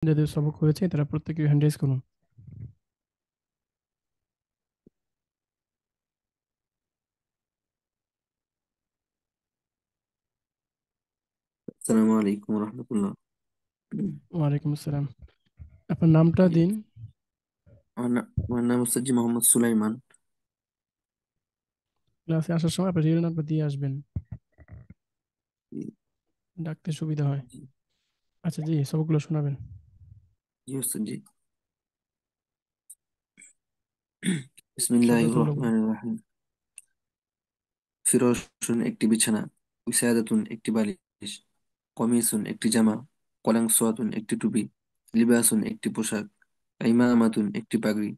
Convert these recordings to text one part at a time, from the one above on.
যাদের সবক হয়েছে তারা প্রত্যেকে হ্যান্ড রেজ করুন। আসসালামু আলাইকুম রহমতুল্লাহ। ওয়ালাইকুম আসসালাম। আপনার নামটা জি, দিন। আমার নাম হচ্ছে জি মোহাম্মদ সুলাইমান। ক্লাসে আসার সময় আপনার রিয়েল নাম্বার দিয়ে আসবেন, জি, ডাকতে সুবিধা হয়। জি, আচ্ছা জি, সবগুলো শোনাবেন। জি হচ্ছে জি। শব্দ বিসমিল্লাহির তুললো বলুন। রহমানির রহিম। ফিরোজুন একটি বিছানা, উসাদাতুন একটি বালিশ, কমিসুন একটি জামা, কলাংসুয়াতুন একটি টুপি, লিবাসুন একটি পোশাক, ইমামাতুন একটি পাগড়ি,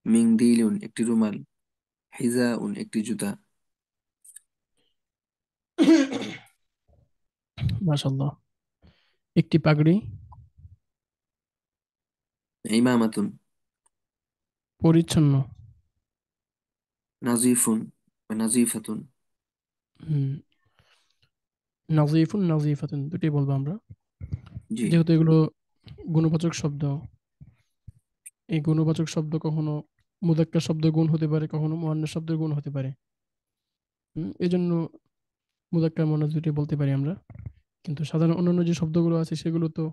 মিংদিলুন একটি রুমাল, হিজাউন একটি জুতা। মাশাল্লাহ। একটি পাগড়ি। ইমামাতুন পরিচ্ছন্ন। নাজিফুন বা নাজিফাতুন। হুম। নাজিফুন নাজিফাতুন দুটোই বলবো আমরা, জি, যেহেতু এগুলো গুণবাচক শব্দ। এই গুণবাচক শব্দ কখনো মুযাক্কার শব্দের গুণ হতে পারে, কখনো মুআন্নাস শব্দের গুণ হতে পারে। এই জন্য মুযাক্কার মুআন্নাস দুটোই বলতে পারি আমরা। কিন্তু সাধারণ অন্যান্য যে শব্দগুলো আছে সেগুলো তো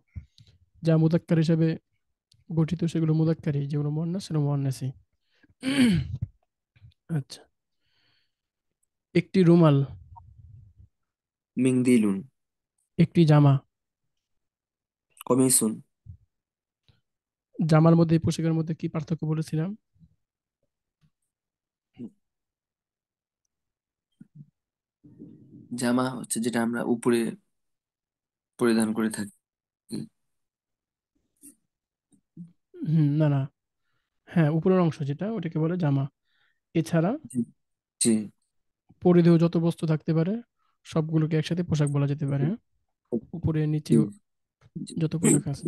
যা মুযাক্কার হিসেবে গঠিত সেগুলো মুযাক্কারই, যেগুলো মুয়ান্নাস সেগুলো মুয়ান্নাসই। আচ্ছা। একটি রুমাল। মিংদিলুন, একটি জামা। কমিসুন। জামার মধ্যে পোশাকের মধ্যে কি পার্থক্য বলেছিলাম? জামা হচ্ছে যেটা আমরা উপরে পরিধান করে থাকি। না না, হ্যাঁ উপরের অংশ যেটা ওটাকে বলে জামা। এছাড়া জি, জি, পরিধেয় যত বস্তু থাকতে পারে সবগুলোকে একসাথে পোশাক বলা যেতে পারে, হ্যাঁ? উপরে নিচে জি, জি। যত পোশাক আছে।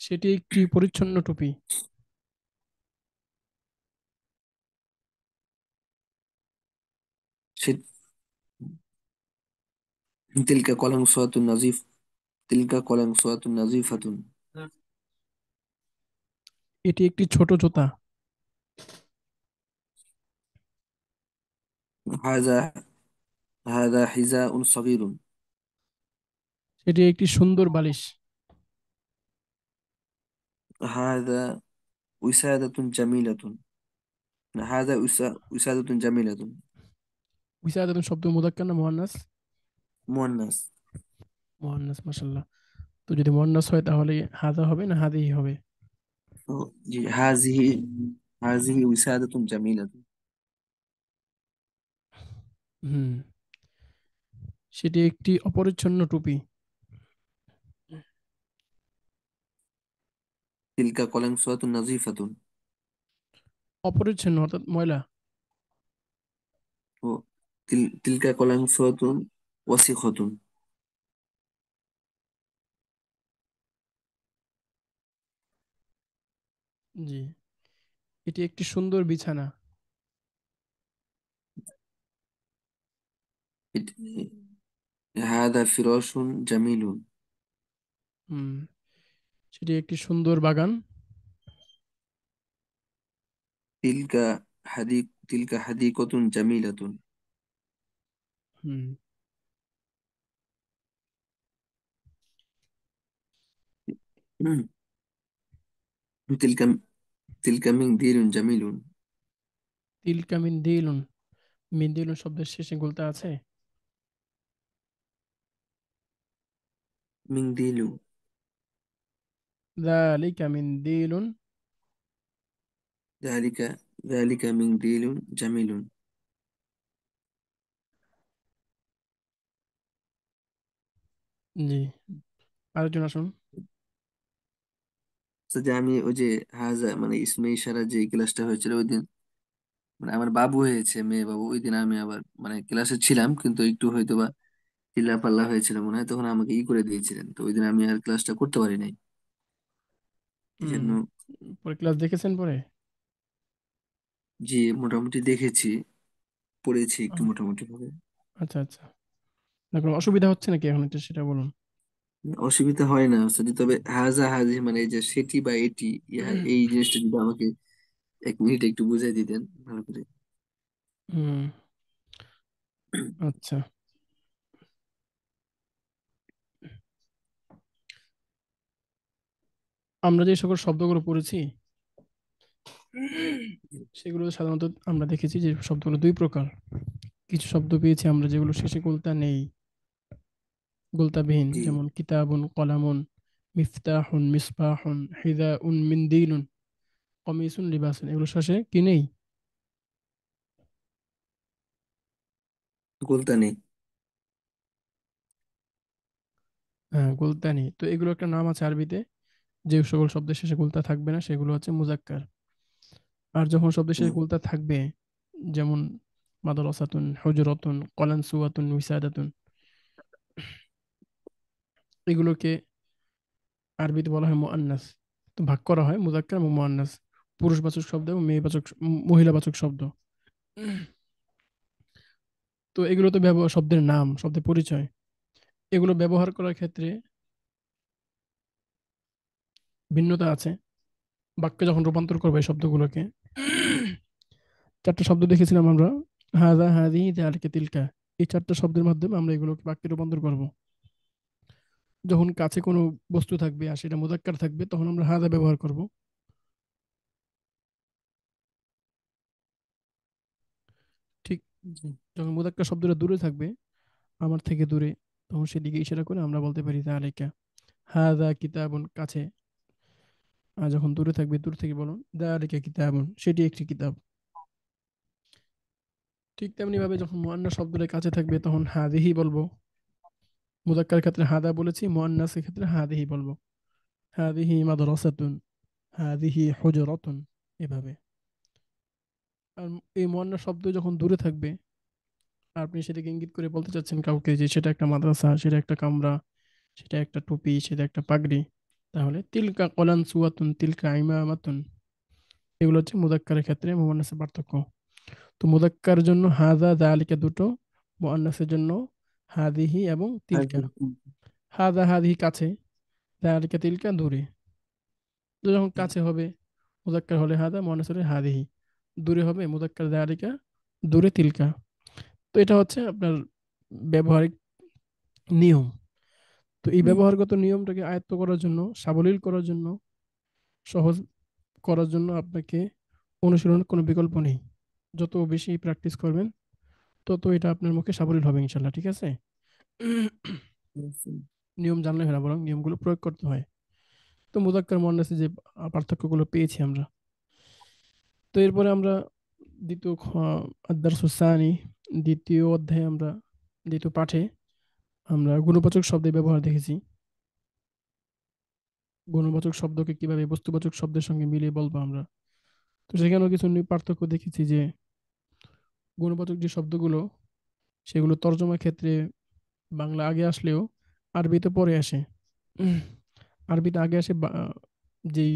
সেটি একটি পরিচ্ছন্ন টুপি। সে তিলকা কলাং সোয়াতুন নাজিফ, তিলকা কলাং সোয়াতুন নাজিফাতুন। এটি একটি ছোট জুতা। হাজা হাদা হিজা উন সগীরুন। সেটি একটি সুন্দর বালিশ। হাদা উসাদাতুন জামিলাতুন। না, হাদা উসাদাতুন জামিলাতুন। উইসাদাতুন শব্দ মুযাক্কার না মুয়ান্নাস? মুয়ান্নাস। মুয়ান্নাস, মাশাআল্লাহ। তো যদি মুয়ান্নাস হয় তাহলে হাদা হবে না হাদিহি হবে? ও, জি, হাজিহি হাজিহি উসাদাতুন জামিলাতুন। হুম। সেটি একটি অপরিচ্ছন্ন টুপি। তিলকা কলাং সোয়াতুন নাজিফাতুন। অপরিচ্ছন্ন অর্থাৎ ময়লা। ও, তিলকা কলাং সোয়াতুন ওয়াসিখতুন। জি। এটি একটি সুন্দর বিছানা। হাদা ফিরাশুন জামিলুন। হুম। সেটি একটি সুন্দর বাগান। তিলকা তিলকা হাদিকতুন জামিলাতুন। হুম। হুম। তিলকা তিলকা মিংদিরুন জামিলুন। তিলকা মিন দিলুন। মিন দিলুন শব্দের শেষে গুলতা আছে। মিংদিলু। যালিকা মিন দিলুন। যালিকা যালিকা মিংদিলুন জামিলুন। জি। আরেকজন আসুন। তো যে আমি ওই যে হাজা মানে ইসমে ইশারা যে ক্লাসটা হয়েছিল ওই দিন, মানে আমার বাবু হয়েছে, মেয়ে বাবু, ওই দিন আমি আবার মানে ক্লাসে ছিলাম কিন্তু একটু হয়তো বা চিল্লা পাল্লা হয়েছিল মনে হয়, তখন আমাকে করে দিয়েছিলেন, তো ওই দিন আমি আর ক্লাসটা করতে পারি নাই। এই হুম। জন্য। পরে ক্লাস দেখেছেন পরে? জি, মোটামুটি দেখেছি, পড়েছি একটু আহ, মোটামুটি ভাবে। আচ্ছা আচ্ছা। না কোনো অসুবিধা হচ্ছে নাকি এখন, একটু সেটা বলুন। অসুবিধা হয় না যদি, তবে হাজা হাজি মানে এই যে সেটি বা এটি, এই জিনিসটা যদি আমাকে 1 মিনিট একটু বুঝাই দিতেন ভালো করে। হুম। আচ্ছা, আমরা যে সকল শব্দগুলো পড়েছি সেগুলো সাধারণত আমরা দেখেছি যে শব্দগুলো দুই প্রকার। কিছু শব্দ পেয়েছি আমরা যেগুলো শেষে গোলতা নেই, গোলতাবিহীন, জি। যেমন কিতাবুন, কলামুন, মিফতাহুন, মিসবাহুন, হিদাউন, মিন্দিলুন, কমিসুন, লিবাসুন, এগুলো শেষে কি নেই? গোলতা নেই। হ্যাঁ, গোলতা নেই। তো এগুলো একটা নাম আছে আরবিতে, যে সকল শব্দের শেষে গোলতা থাকবে না সেগুলো হচ্ছে মুজাক্কার। আর যখন শব্দের শেষে হুম। গোলতা থাকবে, যেমন মাদ্রাসাতুন, হুজরাতুন, কলানসুয়াতুন, উইসাদাতুন, এগুলোকে আরবিতে বলা হয় মুআন্নাস। তো ভাগ করা হয় মুজাক্কার এবং মুআন্নাস, পুরুষবাচক শব্দ এবং মেয়েবাচক, মহিলাবাচক শব্দ। তো এগুলো তো ব্যবহার, শব্দের নাম, শব্দের পরিচয়। এগুলো ব্যবহার করার ক্ষেত্রে ভিন্নতা আছে। বাক্যে যখন রূপান্তর করবো এই শব্দগুলোকে, চারটা শব্দ দেখেছিলাম আমরা, হাদা, হাদি, যালিকা, তিলকা। এই চারটা শব্দের মাধ্যমে আমরা এগুলোকে বাক্যে রূপান্তর করব। যখন কাছে কোনো বস্তু থাকবে আর সেটা মুজাক্কার থাকবে, তখন আমরা হাদা ব্যবহার করব। ঠিক জি। যখন মুজাক্কার শব্দটা দূরে থাকবে, আমার থেকে দূরে, তখন সেদিকে ইশারা করে আমরা বলতে পারি যালিকা। হাদা কিতাবুন, কাছে। আর যখন দূরে থাকবে, দূর থেকে বলুন যালিকা কিতাবুন, সেটি একটি কিতাব। ঠিক তেমনি ভাবে যখন মুআন্নাস শব্দটা কাছে থাকবে, তখন হাদিহি বলবো। মুজাক্কার ক্ষেত্রে হাদা বলেছি, মুআন্নাসের ক্ষেত্রে হাদিহি বলবো। হাদিহি মাদ্রাসাতুন, হাদিহি হুজরাতুন, এভাবে। আর এই মুআন্নাস শব্দ যখন দূরে থাকবে, আপনি সেটাকে ইঙ্গিত করে বলতে চাচ্ছেন কাউকে যে সেটা একটা মাদ্রাসা, সেটা একটা কামরা, সেটা একটা টুপি, সেটা একটা পাগড়ি, তাহলে তিলকা কলান সুয়াতুন, তিলকা ইমামাতুন। এগুলো হচ্ছে মুজাক্কারের ক্ষেত্রে মুআন্নাসের পার্থক্য। তো মুজাক্কার জন্য হাযা যালিকা দুটো, মুআন্নাসের জন্য হাদিহি এবং তিলকা। হাযা হাদিহি কাছে, যালিকা তিলকা দূরে। তো যখন কাছে হবে মুজাক্কার হলে হাদা, মুআন্নাস হলে হাদিহি। দূরে হবে মুজাক্কার যালিকা, দূরে তিলকা। তো এটা হচ্ছে আপনার ব্যবহারিক নিয়ম। তো এই হুম। ব্যবহারগত নিয়মটাকে আয়ত্ত করার জন্য, সাবলীল করার জন্য, সহজ করার জন্য আপনাকে অনুশীলনের কোনো বিকল্প নেই। যত বেশি প্র্যাকটিস করবেন, তত এটা আপনার মুখে সাবলীল হবে ইনশাল্লাহ। ঠিক আছে? নিয়ম জানলে হয় না, বরং নিয়মগুলো প্রয়োগ করতে হয়। তো মুজাক্কার মুআন্নাসে যে পার্থক্যগুলো পেয়েছি আমরা, তো এরপরে আমরা দ্বিতীয় আদ-দারসুস সানি, দ্বিতীয় অধ্যায়ে আমরা, দ্বিতীয় পাঠে আমরা গুণবাচক শব্দের ব্যবহার দেখেছি। গুণবাচক শব্দকে কিভাবে বস্তুবাচক শব্দের সঙ্গে মিলিয়ে বলবো আমরা। তো সেখানেও কিছু পার্থক্য দেখেছি যে গুণবাচক যে শব্দগুলো, সেগুলো তর্জমার ক্ষেত্রে বাংলা আগে আসলেও আরবিতে পরে আসে। উম, আরবিতে আগে আসে যেই,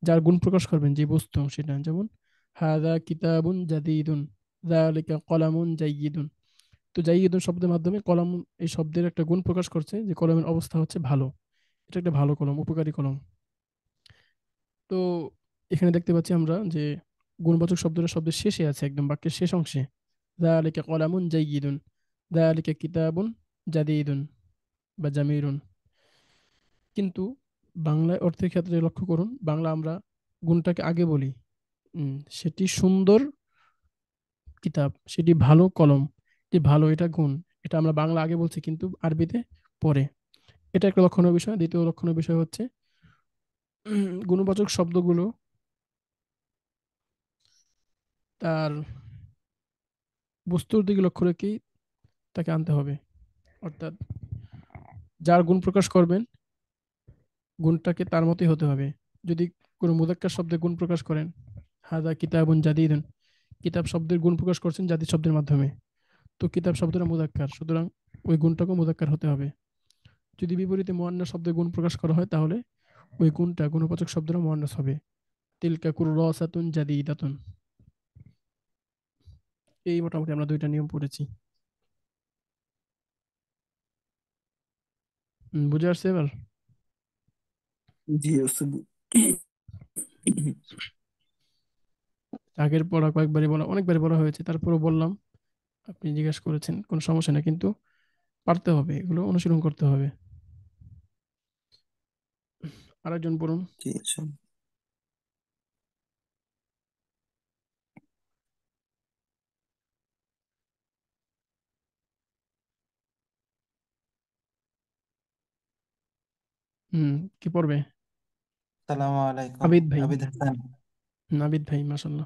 যার গুণ প্রকাশ করবেন যে বস্তু, সেটা যেমন হাদা কিতাবুন জাদিদুন, যালিকা কলামুন জাইয়িদুন। তো জাইয়িদুন শব্দের মাধ্যমে কলম, এই শব্দের একটা গুণ প্রকাশ করছে যে কলমের অবস্থা হচ্ছে ভালো, এটা একটা ভালো কলম, উপকারী কলম। তো এখানে দেখতে পাচ্ছি আমরা যে গুণবাচক শব্দটা শব্দের শেষে আছে, একদম বাক্যের শেষ অংশে। যালিকা কলামুন জাইয়িদুন, যালিকা কিতাবুন জাদিদুন বা জামিরুন। কিন্তু বাংলায় অর্থের ক্ষেত্রে লক্ষ্য করুন, বাংলা আমরা গুণটাকে আগে বলি। সেটি সুন্দর কিতাব, সেটি ভালো কলম, যে ভালো এটা গুণ, এটা আমরা বাংলা আগে বলছি কিন্তু আরবিতে পরে। এটা একটা লক্ষণীয় বিষয়। দ্বিতীয় লক্ষণীয় বিষয় হচ্ছে গুণবাচক শব্দগুলো তার বস্তুর দিকে লক্ষ্য রেখেই তাকে আনতে হবে। অর্থাৎ যার গুণ প্রকাশ করবেন, গুণটাকে তার মতোই হতে হবে। যদি কোনো মুজাক্কার শব্দে গুণ প্রকাশ করেন, হাদা কিতাবুন জাদিদুন, কিতাব শব্দের গুণ প্রকাশ করছেন জাদিদ শব্দের মাধ্যমে, তো কিতাব শব্দটা মুজাক্কার, সুতরাং ওই গুণটাকে মুজাক্কার হতে হবে। যদি বিপরীতে মুআন্নাস শব্দের গুণ প্রকাশ করা হয়, তাহলে ওই গুণটা গুণবাচক শব্দটা মুআন্নাস হবে। তিলকা কুররাসাতুন জাদিদাতুন। এই মোটামুটি আমরা দুইটা নিয়ম পড়েছি। বুঝে আসছে এবার? জি ওস্তাদ। আগের পড়া কয়েকবারই বলা, অনেকবারই বলা হয়েছে, তারপরও বললাম। আপনি জিজ্ঞেস করেছেন, কোনো সমস্যা নেই, কিন্তু পারতে হবে, এগুলো অনুশীলন করতে হবে। আরেকজন পড়ুন। জি আচ্ছা। হুম, কি পড়বে? সালামু আলাইকুম। আবিদ ভাই। আবিদ হাসান। আবিদ ভাই, মাশাল্লাহ।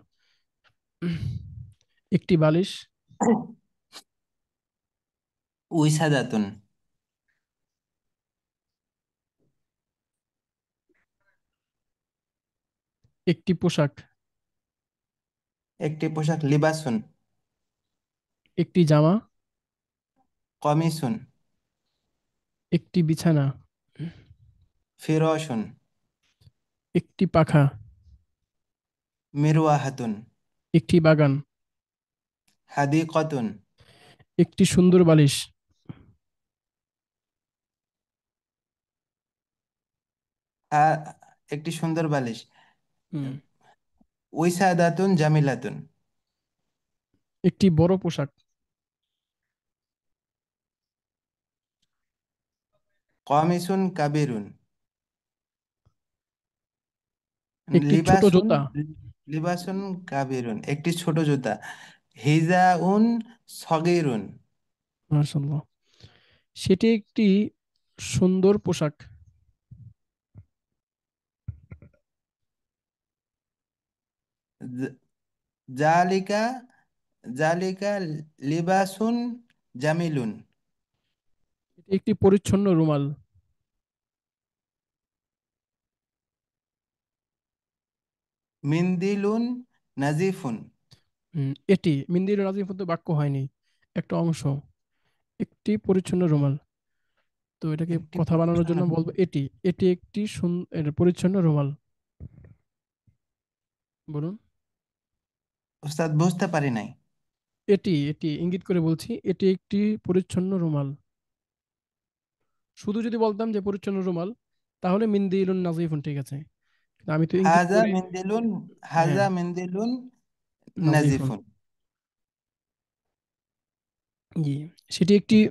একটি বালিশ। উইসাদাতুন। একটি পোশাক। একটি পোশাক লিবাসুন। একটি জামা। কমিসুন। একটি বিছানা। ফিরোসুন। একটি পাখা। মিরওয়াহাতুন। একটি বাগান। হাদিকতুন। একটি সুন্দর বালিশ। হা- একটি সুন্দর বালিশ। হুম, উইসাদাতুন জামিলাতুন। একটি বড় পোশাক। কমিসুন কাবিরুন। একটি ছোট লিবাসুন। জুতা। লিবাসুন কাবিরুন, একটি ছোট জুতা। হিজাউন সগীরুন। মাশাল্লাহ। সেটি একটি সুন্দর পোশাক। জ- জালিকা জালিকা লিবাসুন জামিলুন। এটি একটি পরিচ্ছন্ন রুমাল। মিন্দিলুন নাজিফুন। এটি মিন্দির রাজিফ তো বাক্য হয়নি, একটা অংশ। একটি পরিচ্ছন্ন রুমাল। তো এটাকে একটি কথা বানানোর পরিচ্ছন্ন জন্য বলবো এটি। এটি একটি পরিচ্ছন্ন রুমাল। বলুন। উস্তাদ বুঝতে পারি নাই। এটি এটি ইঙ্গিত করে বলছি, এটি একটি পরিচ্ছন্ন রুমাল। শুধু যদি বলতাম যে পরিচ্ছন্ন রুমাল, তাহলে মিন্দিলুন নাজিফুন ঠিক আছে। কিন্তু আমি তো ইঙ্গিত হাজা করে। মিন্দিলুন হ্যাঁ, হাজা মিন্দিলুন নাজিফুন। নাজিফুন। জি। সেটি একটি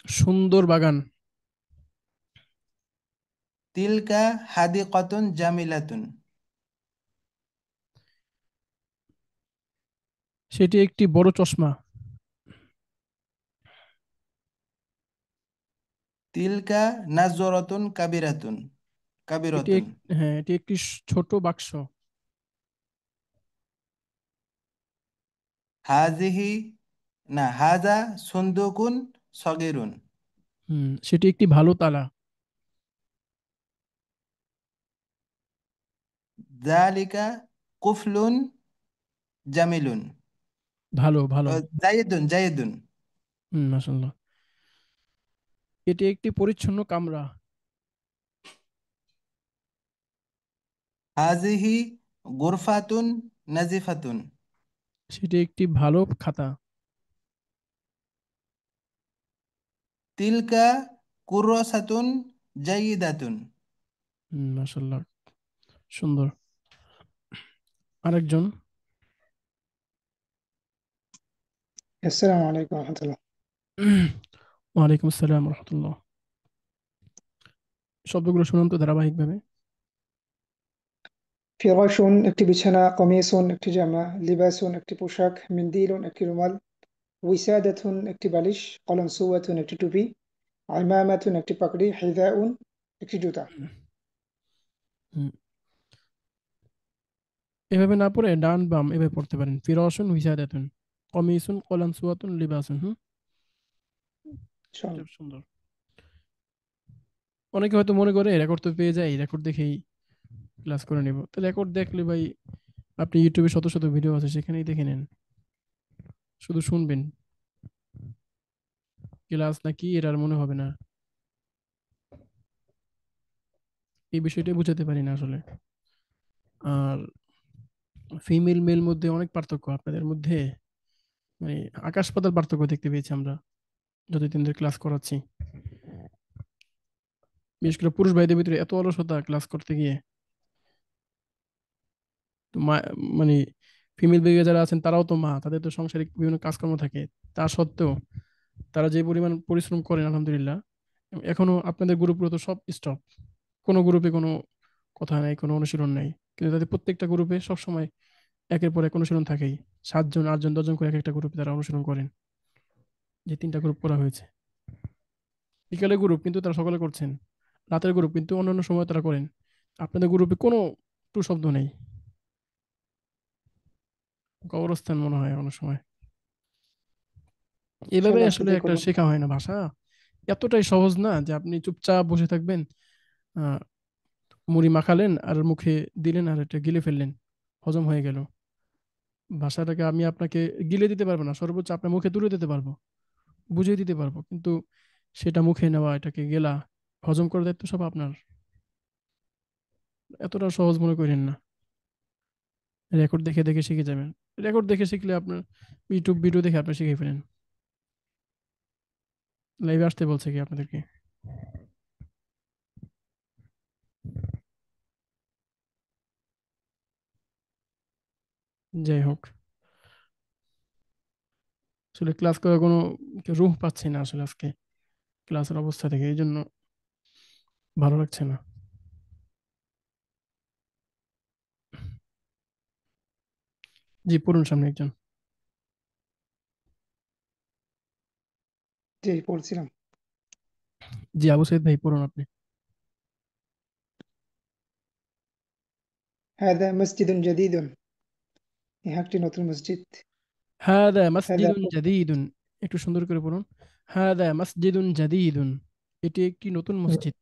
সুন্দর বাগান। তিলকা হাদিকতুন জামিলাতুন। সেটি একটি বড় চশমা। তিলকা নাজরাতুন এটি কাবিরাতুন। হ্যাঁ, এটি একটি ছোট বাক্স। হাজিহি না হাজা সুন্দুকুন সগিরুন। সেটি একটি ভালো তালা। জালিকা কুফলুন জামিলুন। ভালো ভালো। জাইদুন জাইদুন। মাশাল্লাহ। এটি একটি পরিচ্ছন্ন কামরা। হাজিহি গুরফাতুন নাজিফাতুন। সেটি একটি ভালো খাতা। তিলকা কুরসাতুন জাইদাতুন। মাশাল্লাহ, সুন্দর। আরেকজন। السلام عليكم ورحمة الله. ওয়ালাইকুম আসসালাম রহমতুল্লাহ। শব্দগুলো শুনুন তো ধারাবাহিকভাবে। ফিরাশ একটি বিছানা, কমিসুন একটি জামা, লিবাসুন একটি পোশাক, মিন্দিলুন একটি রুমাল, উইসাদাতুন একটি বালিশ, কলনসুয়াতুন একটি টুপি, ইমামাতুন একটি পাগড়ি, হিদাউন একটি জুতা। হুম, এভাবে না পড়ে ডান বাম এভাবে পড়তে পারেন। ফিরাশুন হুইসাদাতুন, কমিসুন কলানসুয়াতুন লিবাসুন। এটা ইনশাআল্লাহ। সুন্দর। অনেকে হয়তো মনে করে রেকর্ড তো পেয়ে যায়, রেকর্ড দেখেই ক্লাস করে নিব। তো রেকর্ড দেখলে ভাই, আপনি ইউটিউবে শত শত ভিডিও আছে, সেখানেই দেখে নেন। শুধু শুনবেন, ক্লাস নাকি এর আর মনে হবে না। এই বিষয়টাই বুঝাতে পারি না আসলে। আর ফিমেল মেল মধ্যে অনেক পার্থক্য আপনাদের মধ্যে, মানে আকাশ পাতাল পার্থক্য দেখতে পেয়েছি আমরা যতদিন ধরে ক্লাস করাচ্ছি। বিশেষ করে পুরুষ ভাইদের ভিতরে এত অলসতা ক্লাস করতে গিয়ে। তো মানে ফিমেল দিকে যারা আছেন তারাও তো মা, তাদের তো সাংসারিক বিভিন্ন কাজকর্ম থাকে। তা সত্ত্বেও তারা যে পরিমাণ পরিশ্রম করেন আলহামদুলিল্লাহ, এখনো আপনাদের গ্রুপগুলো তো সব স্টপ, কোনো গ্রুপে কোনো কথা নাই, কোনো অনুশীলন নাই, কিন্তু তাদের প্রত্যেকটা গ্রুপে সবসময় একের পর এক অনুশীলন থাকেই। 7 জন 8 জন 10 জন করে এক একটা গ্রুপে তারা অনুশীলন করেন, যে 3টা গ্রুপ করা হয়েছে। বিকালের গ্রুপ কিন্তু তারা সকালে করছেন, রাতের গ্রুপ কিন্তু অন্যান্য সময় তারা করেন। আপনাদের গ্রুপে কোনো টু শব্দ নেই, কবরস্থান মনে হয় অনেক সময়। এভাবে ইনশাআল্লাহ আস্তে আসলে আস্তে একটা করবো। শেখা হয় না ভাষা। এতটাই সহজ না যে আপনি চুপচাপ বসে থাকবেন, আহ মুড়ি মাখালেন আর মুখে দিলেন আর এটা গিলে ফেললেন, হজম হয়ে গেল। ভাষাটাকে আমি আপনাকে গিলে দিতে পারবো না, সর্বোচ্চ আপনার মুখে তুলে দিতে পারবো, বুঝিয়ে দিতে পারবো, কিন্তু সেটা মুখে নেওয়া, এটাকে গেলা, হজম করার দায়িত্ব সব আপনার। এতটা সহজ মনে করেন না। রেকর্ড দেখে দেখে শিখে যাবেন। রেকর্ড দেখে শিখলে আপনার ইউটিউব ভিডিও দেখে আপনি শিখে ফেলেন। লাইভে আসতে বলছে কি আপনাদেরকে? যাই হোক, আসলে ক্লাস করার কোনো রুহ পাচ্ছি না আসলে আজকে ক্লাসের অবস্থা থেকে, এই জন্য ভালো লাগছে না। জি পড়ুন, সামনে একজন। জি পড়ছিলাম। জি আবু সাইদ ভাই পড়ুন আপনি। هذا مسجد جديد. ইহা একটি নতুন মসজিদ। হাদা هذا মাসজিদুন জাদীদুন, একটু সুন্দর করে পড়ুন। হাদা মাসজিদুন জাদীদুন, এটি একটি নতুন মসজিদ।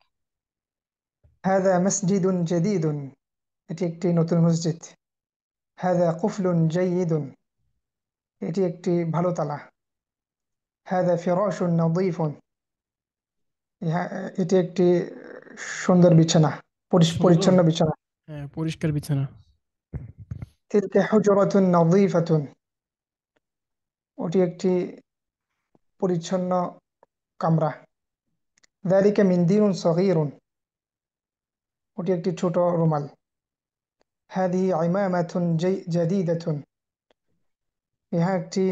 هذا مسجد جديد. এটি একটি নতুন মসজিদ। هذا قفل جيد. এটি একটি ভালো তালা। هذا فراش نظيف. এটি একটি সুন্দর বিছানা, সুন্দর, পরিচ্ছন্ন বিছানা। হ্যাঁ পরিষ্কার বিছানা। تلك حجرة نظيفة. ওটি একটি পরিচ্ছন্ন কামরা। ذلك منديل صغير. ওটি একটি ছোট রুমাল। هذه عمامة جديدة. ইহা একটি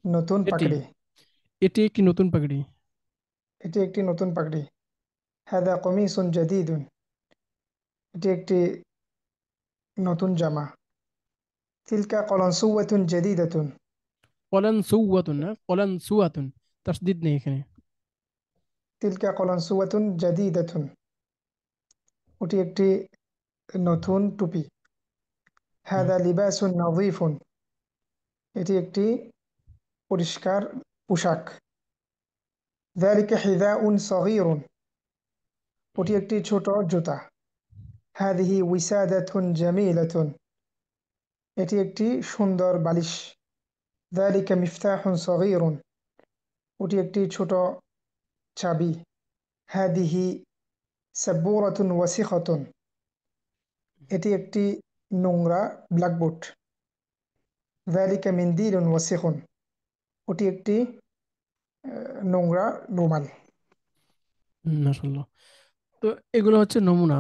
নতুন এটি পাগড়ি। এটি একটি নতুন পাগড়ি। এটি একটি নতুন পাগড়ি। هذا قميص جديد. এটি একটি নতুন জামা। تلك قلنسوة جديدة. কলান সুওয়াতুন, না কলান সুয়াতুন, তাসদিদ নেই এখানে। تلك قلنسوة جديدة. ওটি একটি নতুন টুপি। হুম। هذا لباس نظيف. এটি একটি পরিষ্কার পোশাক। ذلك حذاء صغير. ওটি একটি ছোট জুতা। هذه وسادة جميلة. এটি একটি সুন্দর বালিশ। ذلك مفتاح صغير. ওটি একটি ছোট চাবি। هذه سبورة وسخة. এটি একটি নোংরা ব্ল্যাকবোর্ড। ذلك منديل وسخ. ওটি একটি নোংরা রুমাল। মাশাআল্লাহ। তো এগুলো হচ্ছে নমুনা,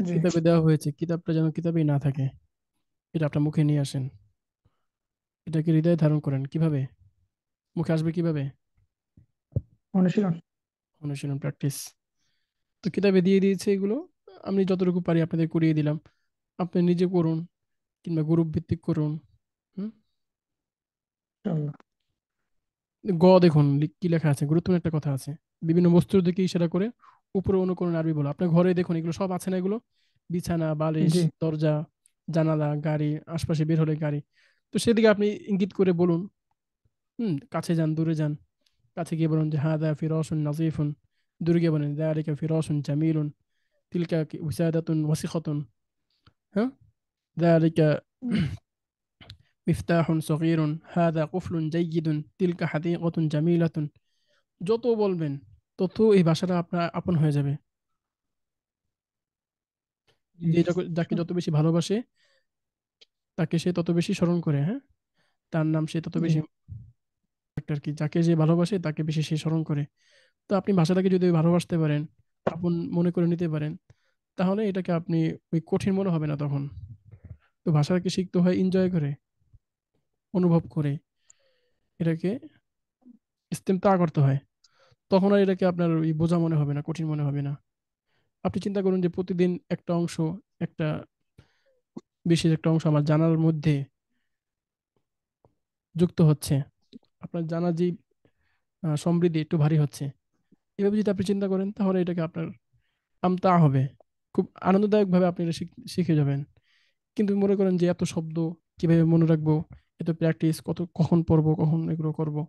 জি কিতাবে দেওয়া হয়েছে, কিতাবটা যেন কিতাবেই না থাকে, এটা আপনার মুখে নিয়ে আসেন, এটাকে হৃদয়ে ধারণ করেন। কিভাবে মুখে আসবে, কিভাবে? অনুশীলন। অনুশীলন, প্র্যাকটিস। তো কিতাবে দিয়ে দিয়েছে এগুলো, আমি যতটুকু পারি আপনাদের করিয়ে দিলাম। আপনি নিজে করুন কিংবা গ্রুপ ভিত্তিক করুন। হুম। ইনশাআল্লাহ। দেখুন কি লেখা আছে, গুরুত্বপূর্ণ একটা কথা আছে। বিভিন্ন বস্তুর দিকে ইশারা করে উপরে অনুকরণ আরবি বলো। আপনার ঘরে দেখুন এগুলো সব আছে না, এগুলো বিছানা, বালিশ, জি দরজা, জানালা, গাড়ি, আশপাশে বের হলে গাড়ি, তো সেদিকে আপনি ইঙ্গিত করে বলুন। কাছে যান, দূরে যান, কাছে গিয়ে বলুন যে হাদা ফিরাসুন নাজিফুন, দূরে গিয়ে বলেন যালিকা ফিরাসুন জামিলুন, তিলকা উসাদাতুন ওয়াসিখাতুন। হ্যাঁ, যালিকা মিফতাহুন সগীরুন, হাদা কুফলুন জাইয়িদুন, তিলকা হাদিকাতুন জামিলাতুন। যত বলবেন তত এই ভাষাটা আপনার আপন হয়ে যাবে। জি যাকে যত বেশি ভালোবাসে তাকে সে তত বেশি স্মরণ করে, হ্যাঁ, তার নাম সে তত জি বেশি আর কি। যাকে যে ভালোবাসে তাকে বেশি সে স্মরণ করে। তো আপনি ভাষাটাকে যদি ভালোবাসতে পারেন, আপন মনে করে নিতে পারেন, তাহলে এটাকে আপনি ওই কঠিন মনে হবে না তখন। তো ভাষাকে শিখতে হয় এনজয় করে, অনুভব করে, এটাকে ইস্তেমতা করতে হয়। তখন আর এটাকে আপনার ওই বোঝা মনে হবে না, কঠিন মনে হবে না। আপনি চিন্তা করুন যে প্রতিদিন একটা অংশ, একটা বিশেষ একটা অংশ আমার জানার মধ্যে যুক্ত হচ্ছে, আপনার জানা যে সমৃদ্ধি একটু ভারী হচ্ছে। এভাবে যদি আপনি চিন্তা করেন তাহলে এটাকে আপনার আমতা হবে, খুব আনন্দদায়ক ভাবে আপনি এটা শিখে যাবেন। কিন্তু মনে করেন যে এত শব্দ কিভাবে মনে রাখবো, এত প্র্যাকটিস কত, কখন পড়বো, কখন এগুলো করব,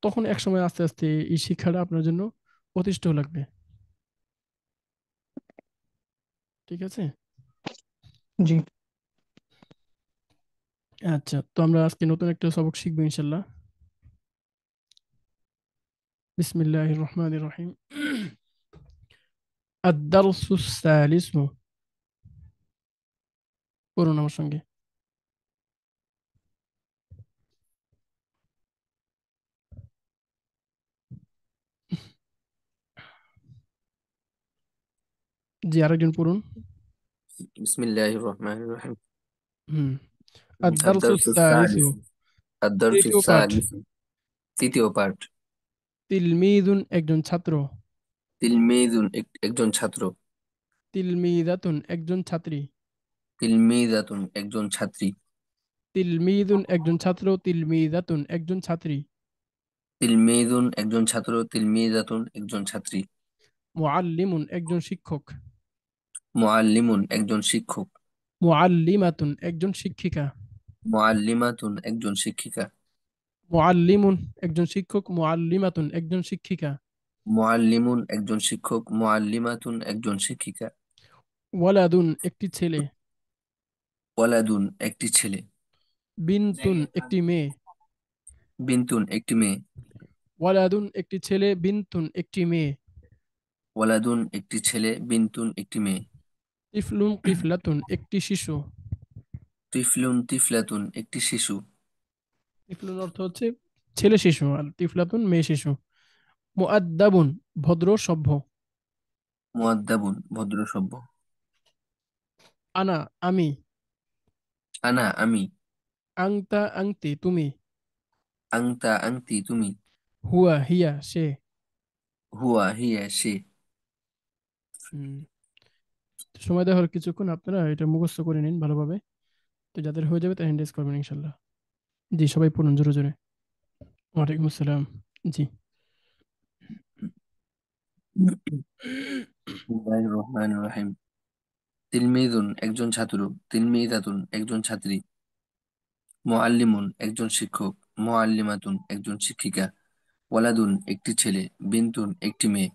তখন একসময় আস্তে আস্তে এই শিক্ষাটা আপনার জন্য অতিষ্ঠ লাগবে। ঠিক আছে। জি। আচ্ছা, তো আমরা আজকে নতুন একটা সবক শিখবো ইনশাল্লাহ। বিসমিল্লাহির রহমানির রহিম। আদ-দারসুস সালিসু, পড়ুন আমার সঙ্গে। জি, আরেকজন পড়ুন। বিসমিল্লাহির রহমানির রহিম। হুম। আদ-দারসুস আদ-দারসুস সালিসু, সালিস, আদ-দারসুস তৃতীয় পাঠ। সালিস, তৃতীয় পাঠ। তিলমিদুন, একজন ছাত্র। তিলমিদুন, একজন ছাত্র। তিলমিদাতুন, একজন ছাত্রী। তিলমিদাতুন, একজন ছাত্রী। তিলমিদুন, একজন ছাত্র। তিলমিদাতুন, একজন ছাত্রী। তিলমিদুন, একজন ছাত্র। তিলমিদাতুন, একজন ছাত্রী। মুআল্লিমুন, একজন শিক্ষক। মুআল্লিমুন, একজন শিক্ষক। মুআল্লিমাতুন, একজন শিক্ষিকা। মুআল্লিমাতুন, একজন শিক্ষিকা। মুআল্লিমুন, একজন শিক্ষক। মুআল্লিমাতুন, একজন শিক্ষিকা। মুআল্লিমুন, একজন শিক্ষক। মুআল্লিমাতুন, একজন শিক্ষিকা। ওয়ালাদুন, একটি ছেলে। ওয়ালাদুন, একটি ছেলে। বিনতুন, একটি মেয়ে। বিনতুন, একটি মেয়ে। ওয়ালাদুন, একটি ছেলে। বিনতুন, একটি মেয়ে। ওয়ালাদুন, একটি ছেলে। বিনতুন, একটি মেয়ে। তিফলুন, তিফলাতুন, একটি শিশু। তিফলুন, তিফলাতুন, একটি শিশু। তিফলুন অর্থ হচ্ছে ছেলে শিশু, আর তিফলাতুন মেয়ে শিশু। মুআদ্দাবুন, ভদ্র সভ্য। মুআদ্দাবুন, ভদ্র সভ্য। আনা, আমি। আনা, আমি। আংতা, আংতি, তুমি। আংতা, আংতি, তুমি। হুয়া, হিয়া, সে। হুয়া, হিয়া, সে। হুম। সময় দেওয়ার কিছুক্ষণ আপনারা এটা মুখস্থ করে নিন ভালোভাবে। তো যাদের হয়ে যাবে তারা হ্যান্ড রেজ করবেন ইনশাল্লাহ। জি, সবাই পড়ুন জোরে জোরে। ওয়ালাইকুম আসসালাম। জি। বিসমিল্লাহির রহমানির রহিম। তিলমিদুন, একজন ছাত্র। তিলমিদাতুন, একজন ছাত্রী। মুআল্লিমুন, একজন শিক্ষক। মুআল্লিমাতুন, একজন শিক্ষিকা। ওয়ালাদুন, একটি ছেলে। বিনতুন, একটি মেয়ে।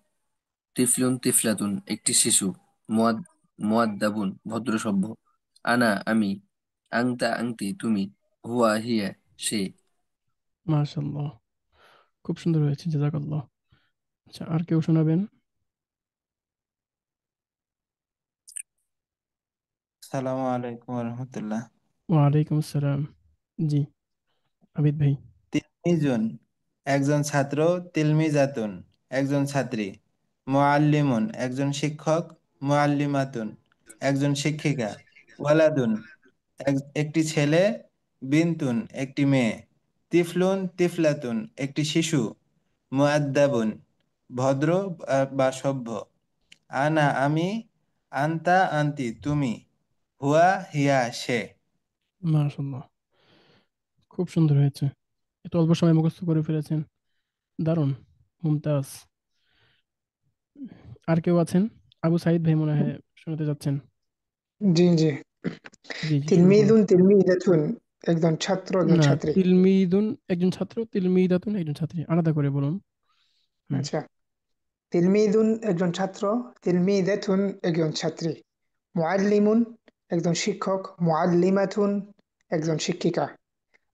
তিফলুন, তিফলাতুন, একটি শিশু। মুয়াদ মুয়াদ্দাবুন, ভদ্র সভ্য। আনা, আমি। আংতা, আংতি, তুমি। হুয়া, হিয়া, সে। মাশাআল্লাহ, খুব সুন্দর হয়েছে, জাযাকাল্লাহ। আচ্ছা, আর কেউ শোনাবেন? আসসালামু আলাইকুম রহমতুল্লাহ। ওয়ালাইকুম আসসালাম। জি, আবিদ ভাই। তিলমিজুন, একজন ছাত্র। তিলমিজাতুন, একজন ছাত্রী। মুআল্লিমুন, একজন শিক্ষক। মুআল্লিমাতুন, একজন শিক্ষিকা। ওয়ালাদুন, একটি ছেলে। বিনতুন, একটি মেয়ে। তিফলুন, তিফলাতুন, একটি শিশু। মুআদ্দাবুন, ভদ্র বা সভ্য। আনা, আমি। আনতা, আন্তি, তুমি। হুয়া, হিয়া, সে। মাশাআল্লাহ, খুব সুন্দর হয়েছে। এত অল্প সময় মুখস্থ করে ফেলেছেন, দারুণ, মুমতাজ। আর কেউ আছেন? আবু সাইদ ভাই মনে হয় শোনাতে যাচ্ছেন। জি জি। জি জি, শুরু করুন। তিলমিদুন তিলমিদাতুন, একজন ছাত্র একজন না, ছাত্রী। তিলমিদুন একজন ছাত্র, তিলমিদাতুন একজন ছাত্রী, আলাদা করে বলুন। হুম। আচ্ছা, তিলমিদুন একজন ছাত্র, তিলমিদাতুন একজন ছাত্রী। মুআল্লিমুন একজন শিক্ষক, মুআল্লিমাতুন একজন শিক্ষিকা।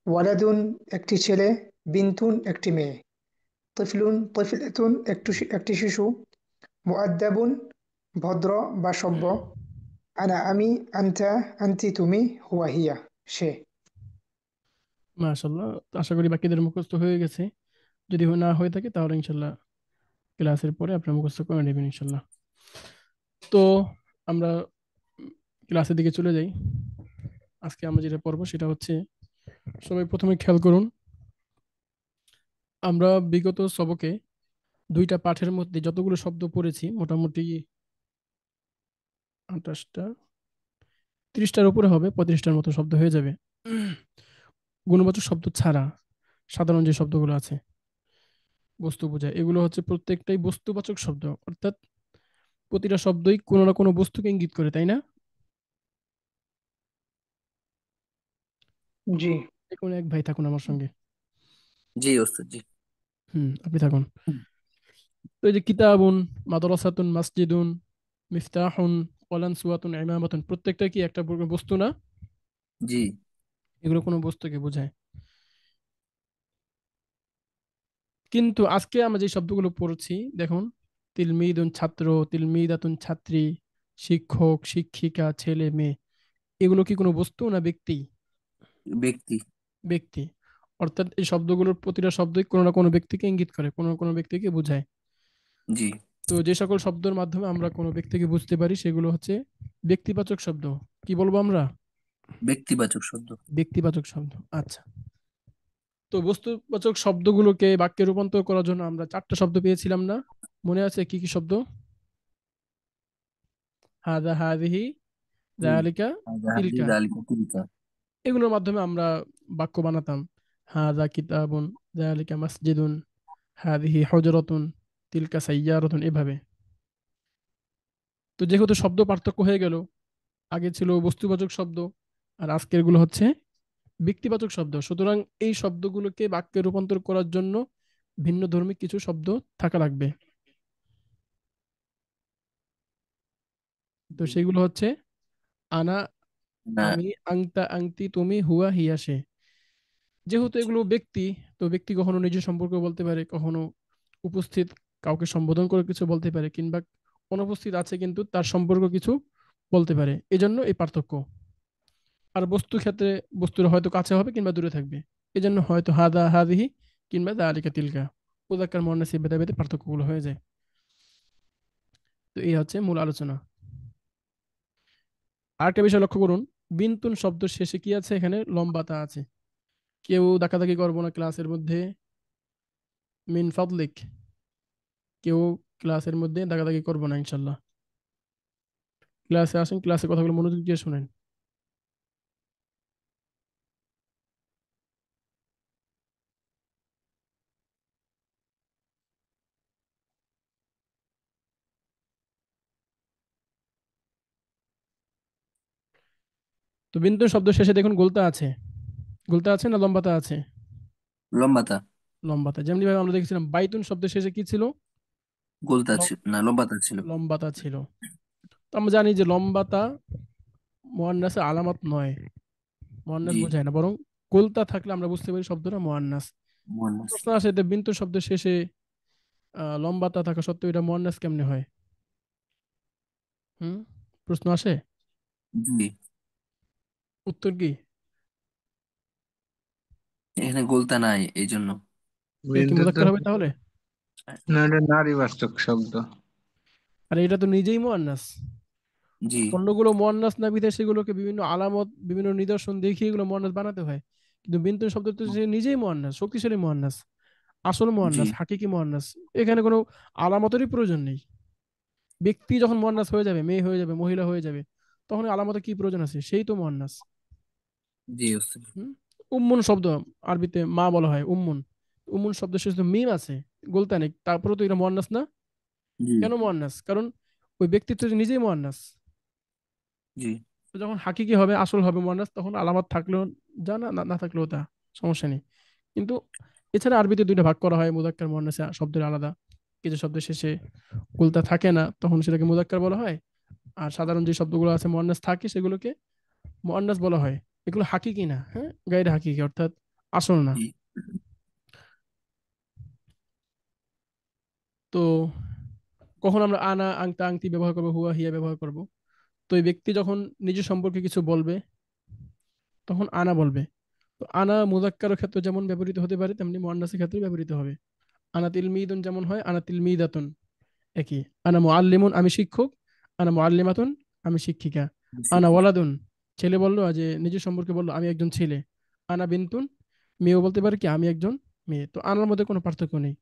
ওয়ালাদুন একটি ছেলে, বিনতুন একটি মেয়ে। তিফলুন তিফলাতুন একটি শিশু। মুআদ্দাবুন ভদ্র বা সভ্য। আনা আমি, আনতা আনতি তুমি, হুয়া হিয়া সে। মাশাআল্লাহ, তো আশা করি বাকিদের মুখস্থ হয়ে গেছে। যদি না হয়ে থাকে তাহলে ইনশাল্লাহ ক্লাসের পরে আপনারা মুখস্থ করে নেবেন ইনশাল্লাহ। তো আমরা ক্লাসের দিকে চলে যাই। আজকে আমরা যেটা পড়বো সেটা হচ্ছে, সবাই প্রথমে খেয়াল করুন, আমরা বিগত সবকে দুইটা পাঠের মধ্যে যতগুলো শব্দ পড়েছি মোটামুটি 28টা, 30টার উপরে হবে, 35টার মতো শব্দ হয়ে যাবে। গুণবাচক শব্দ ছাড়া সাধারণ যে শব্দগুলো আছে বস্তু বোঝায়, এগুলো হচ্ছে প্রত্যেকটাই বস্তুবাচক শব্দ, অর্থাৎ প্রতিটা শব্দই কোনো না কোনো বস্তুকে ইঙ্গিত করে, তাই না? জি। কোন এক ভাই থাকুন আমার সঙ্গে। জি ওস্তাদ জি। আপনি থাকুন। তো এই যে কিতাবুন, মাদ্রাসাতুন, মসজিদুন, মিফতাহুন, কলানসুয়াতুন, ইমামাতুন, প্রত্যেকটা কি একটা বস্তু না? জি এগুলো কোনো বস্তুকে বোঝায়। কিন্তু আজকে আমরা যে শব্দগুলো পড়ছি দেখুন, তিলমিদুন ছাত্র, তিলমিদাতুন ছাত্রী, শিক্ষক, শিক্ষিকা, ছেলে, মেয়ে, এগুলো কি কোনো বস্তু না ব্যক্তি? ব্যক্তি। ব্যক্তি। অর্থাৎ এই শব্দগুলোর প্রতিটা শব্দই কোনো না কোনো ব্যক্তিকে ইঙ্গিত করে, কোনো না কোনো ব্যক্তিকে বোঝায়। জি তো যে সকল শব্দের মাধ্যমে আমরা কোনো ব্যক্তিকে বুঝতে পারি সেগুলো হচ্ছে ব্যক্তিবাচক শব্দ। কি বলবো আমরা? ব্যক্তিবাচক শব্দ। ব্যক্তিবাচক শব্দ। আচ্ছা, তো বস্তুবাচক শব্দগুলোকে বাক্যে রূপান্তর করার জন্য আমরা 4টা শব্দ পেয়েছিলাম না? মনে আছে কি কি শব্দ? হাদা, হাদিহি, জি যালিকা, হাদি তিলকা। দালিকা তিলকা। এগুলোর মাধ্যমে আমরা বাক্য বানাতাম। হাদা কিতাবুন, যালিকা মসজিদুন, হাদিহি হজরতুন, তিলকা সাইয়ারাতুন, এভাবে। তো যেহেতু শব্দ পার্থক্য হয়ে গেল, আগে ছিল বস্তুবাচক শব্দ আর আজকের গুলো হচ্ছে ব্যক্তিবাচক শব্দ, সুতরাং এই শব্দগুলোকে বাক্যে রূপান্তর করার জন্য ভিন্ন ধর্মী কিছু শব্দ থাকা লাগবে। তো সেগুলো হচ্ছে আনা, না। আমি, আংতা, আংতি, তুমি, হুয়া, হিয়া, সে। যেহেতু এগুলো ব্যক্তি, তো ব্যক্তি কখনো নিজের সম্পর্কে বলতে পারে, কখনো উপস্থিত কাউকে সম্বোধন করে কিছু বলতে পারে, কিংবা অনুপস্থিত আছে কিন্তু তার সম্পর্ক কিছু বলতে পারে, এজন্য এই পার্থক্য। আর বস্তু ক্ষেত্রে বস্তুর হয়তো কাছে হবে কিংবা দূরে থাকবে, এজন্য হয়তো হাদা হাদিহি কিংবা দালিকা তিলকা, মুযাক্কার মুআন্নাস ভেদে ভেদে পার্থক্যগুলো হয়ে যায়। তো এই হচ্ছে মূল আলোচনা। আরেকটা বিষয় লক্ষ্য করুন, বিন্তুন শব্দ শেষে কি আছে? এখানে লম্বাতা আছে। কেউ দাকাদাকি করবো না ক্লাসের মধ্যে, মিন ফাদলিক। কেউ ক্লাসের মধ্যে দাকাদাকি করবো না ইনশাল্লাহ। ক্লাসে আসেন, ক্লাসে কথাগুলো মনোযোগ দিয়ে শুনেন। তো বিন্তুন শব্দ শেষে দেখুন গোলতা আছে। গোলতা আছে না লম্বাতা আছে? লম্বাতা। লম্বাতা। যেমনি ভাবে আমরা দেখেছিলাম বাইতুন শব্দ শেষে কি ছিল? গোলতা ল- ছিল না, লম্বাতা ছিল। লম্বাতা ছিল। তো আমরা জানি যে লম্বাতা মুআন্নাসের আলামত নয়, মুআন্নাস জি বোঝায় না, বরং গোলতা থাকলে আমরা বুঝতে পারি শব্দটা মুআন্নাস। মুয়ান্নাস। প্রশ্ন আসে যে বিন্তু শব্দের শেষে লম্বাতা থাকা সত্ত্বেও এটা মুআন্নাস কেমনে হয়? হুম, প্রশ্ন আসে। জি উত্তর কি? এখানে গোলতা নাই এই জন্য। এটা কি বিন্দু তো মুযাক্কার হবে তাহলে? না, এটা নারীবাচক শব্দ। আর এটা তো নিজেই মুআন্নাস। জি অন্যগুলো মুআন্নাস না বিধায় সেগুলোকে বিভিন্ন আলামত, বিভিন্ন নিদর্শন দেখিয়ে এগুলো মুআন্নাস বানাতে হয়। কিন্তু বিন্তু শব্দ তো সে নিজেই মুআন্নাস, শক্তিশালী মুআন্নাস, আসল জি মুআন্নাস, হাকিকি মুআন্নাস। এখানে কোনো আলামতেরই প্রয়োজন নেই। ব্যক্তি যখন মুআন্নাস হয়ে যাবে, মেয়ে হয়ে যাবে, মহিলা হয়ে যাবে, তখন আলামতের কি প্রয়োজন আছে? সেই তো মুআন্নাস। জি ওস্তাদ। হুম? উম্মুন শব্দ, আরবিতে মা বলা হয় উম্মুন। উম্মুন শব্দ শেষে তো মিম আছে, গোলতা নেই, তারপরে তো এটা মুআন্নাস না? জি কেন মুআন্নাস? কারণ ওই ব্যক্তিত্ব যে নিজেই মুআন্নাস। জি তো যখন হাকিকি হবে, আসল হবে মুআন্নাস, তখন আলামত থাকলেও যা, না না না থাকলেও তা, সমস্যা নেই। কিন্তু এছাড়া আরবিতে দুইটা ভাগ করা হয়, মুযাক্কার মুআন্নাস শব্দের আলাদা। কিছু শব্দের শেষে গোলতা থাকে না, তখন সেটাকে মুযাক্কার বলা হয়। আর সাধারণ যে শব্দগুলো আছে মুআন্নাস থাকে, সেগুলোকে মুআন্নাস বলা হয়। এগুলো হাকিকি না, হ্যাঁ, গায়রে হাকিকি, অর্থাৎ আসল না। জি তো কখন আমরা আনা, আংতা, আংতি ব্যবহার করবো, হুয়া, হিয়া ব্যবহার করব? তো এই ব্যক্তি যখন নিজের সম্পর্কে কিছু বলবে তখন আনা বলবে। তো আনা মুযাক্কারের ক্ষেত্রে যেমন ব্যবহৃত হতে পারে, তেমনি মুআন্নাসের ক্ষেত্রে ব্যবহৃত হবে। আনা তিলমিদুন যেমন হয়, আনা তিলমিদাতুন একই। আনা মুআল্লিমুন আমি শিক্ষক, আনা মুআল্লিমাতুন আমি শিক্ষিকা। আনা ওয়ালাদুন ছেলে বললো যে নিজের সম্পর্কে বললো আমি একজন ছেলে। আনা বিনতুন মেয়েও বলতে পারে কি আমি একজন মেয়ে। তো আনার মধ্যে কোনো পার্থক্য নেই,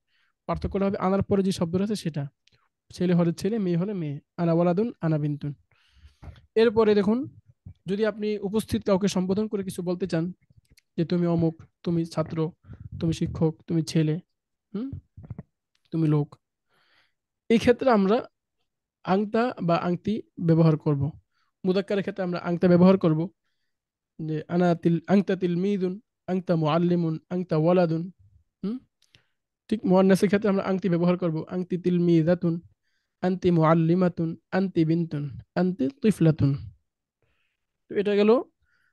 পার্থক্য হবে আনার পরে যে শব্দ আছে সেটা, ছেলে হলে ছেলে, মেয়ে হলে মেয়ে। আনা ওয়ালাদুন, আনা বিনতুন। এরপরে দেখুন, যদি আপনি উপস্থিত কাউকে সম্বোধন করে কিছু বলতে চান, যে তুমি অমুক, তুমি ছাত্র, তুমি শিক্ষক, তুমি ছেলে, হুম, তুমি লোক, এই ক্ষেত্রে আমরা আংতা বা আংটি ব্যবহার করব। মুদাক্কারের ক্ষেত্রে আমরা আংতা ব্যবহার করব, যে আনা তিল আংতা তিলমিদুন, আংতা মুআল্লিমুন, আংতা ওয়ালাদুন। হুম, ঠিক মুআন্নাসের ক্ষেত্রে আমরা আংটি ব্যবহার করব, আংতি তিলমিদাতুন, আনতি মুআল্লিমাতুন, আনতি বিনতুন, আনতি তিফলাতুন। তো এটা গেল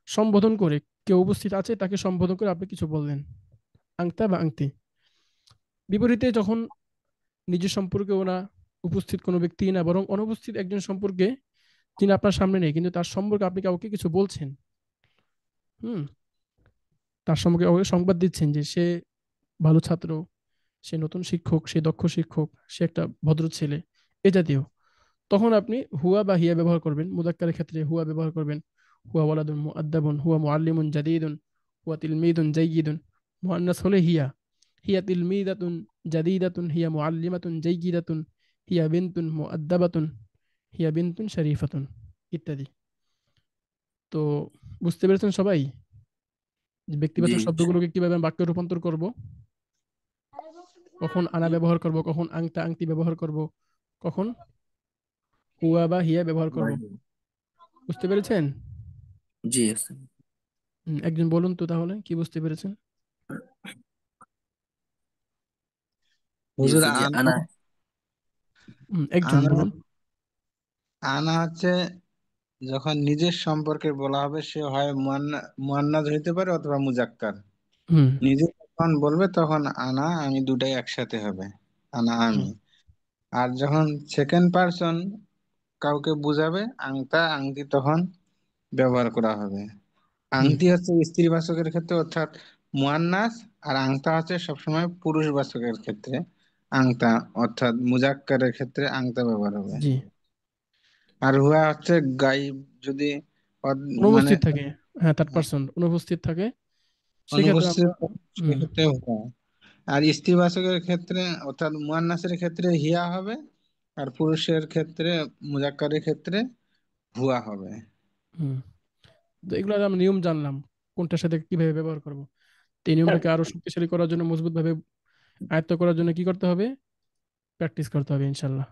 সম্বোধন করে, কেউ উপস্থিত আছে তাকে সম্বোধন করে আপনি কিছু বললেন, আংতা বা আংতি। বিপরীতে যখন নিজের সম্পর্কেও না, উপস্থিত কোনো ব্যক্তি না, বরং অনুপস্থিত একজন সম্পর্কে, যিনি আপনার সামনে নেই কিন্তু তার সম্পর্কে আপনি কাউকে কিছু বলছেন, হুম, তার সম্পর্কে কাউকে সংবাদ দিচ্ছেন যে সে ভালো ছাত্র, সে নতুন শিক্ষক, সে দক্ষ শিক্ষক, সে একটা ভদ্র ছেলে, এ জাতীয়, তখন আপনি হুয়া বা হিয়া ব্যবহার করবেন। মুদাক্কারের ক্ষেত্রে হুয়া ব্যবহার করবেন, হুয়া ওয়ালাদুন মুআদ্দাবুন, হুয়া মুআল্লিমুন জাদীদুন, হুয়া তিলমিদুন জাইয়িদুন। মুআন্নাস হলে হিয়া, হিয়া তিলমিদাতুন জাদীদাতুন, হিয়া মুআল্লিমাতুন জাইয়িদাতুন, হিয়া বিনতুন মুআদ্দাবাতুন, হিয়া বিনতুন শরীফাতুন, ইত্যাদি। তো বুঝতে পেরেছেন সবাই যে জি। ব্যক্তিবাচক শব্দগুলোকে কিভাবে আমি বাক্যে রূপান্তর করব, কখন আনা ব্যবহার করব, কখন আংতা আংটি ব্যবহার করব, কখন হুয়া বা হিয়া ব্যবহার করব। বুঝতে পেরেছেন? জি আছে। একজন বলুন তো তাহলে কি বুঝতে পেরেছেন? জি হুজুর আছে যে আনা আনা। একজন আনা বলুন। আনা হচ্ছে যখন নিজের সম্পর্কে বলা হবে, সে হয় মুয়ান্নাস হইতে পারে অথবা মুজাক্কার। হুম নিজে যখন বলবে তখন আনা আমি দুটাই একসাথে হবে, আনা হুম আমি। আর যখন সেকেন্ড পার্সন কাউকে বুঝাবে, আংতা আংটি, তখন ব্যবহার করা হবে। হুম আংটি হচ্ছে স্ত্রীবাচকের ক্ষেত্রে অর্থাৎ মুয়ান্নাস, আর আংতা হচ্ছে সবসময় পুরুষবাচকের ক্ষেত্রে আংতা অর্থাৎ মুজাক্কারের ক্ষেত্রে আংতা ব্যবহার হবে। জি, আর হুয়া হচ্ছে গায়েব, যদি মানে অনুপস্থিত থাকে, হ্যাঁ থার্ড পার্সন অনুপস্থিত থাকে, সেক্ষেত্রে অনুপস্থিত আমরা হুম সেক্ষেত্রে হুয়া। আর স্ত্রীবাচকের ক্ষেত্রে অর্থাৎ মুয়ান্নাসের ক্ষেত্রে হিয়া হবে, আর পুরুষের ক্ষেত্রে মুজাক্কারের ক্ষেত্রে হুয়া হবে। হুম তো এগুলো আমরা নিয়ম জানলাম, কোনটার সাথে কিভাবে ব্যবহার করব। তো এই নিয়মটাকে আরো শক্তিশালী করার জন্য, মজবুত ভাবে আয়ত্ত করার জন্য কি করতে হবে? প্র্যাকটিস করতে হবে ইনশাল্লাহ।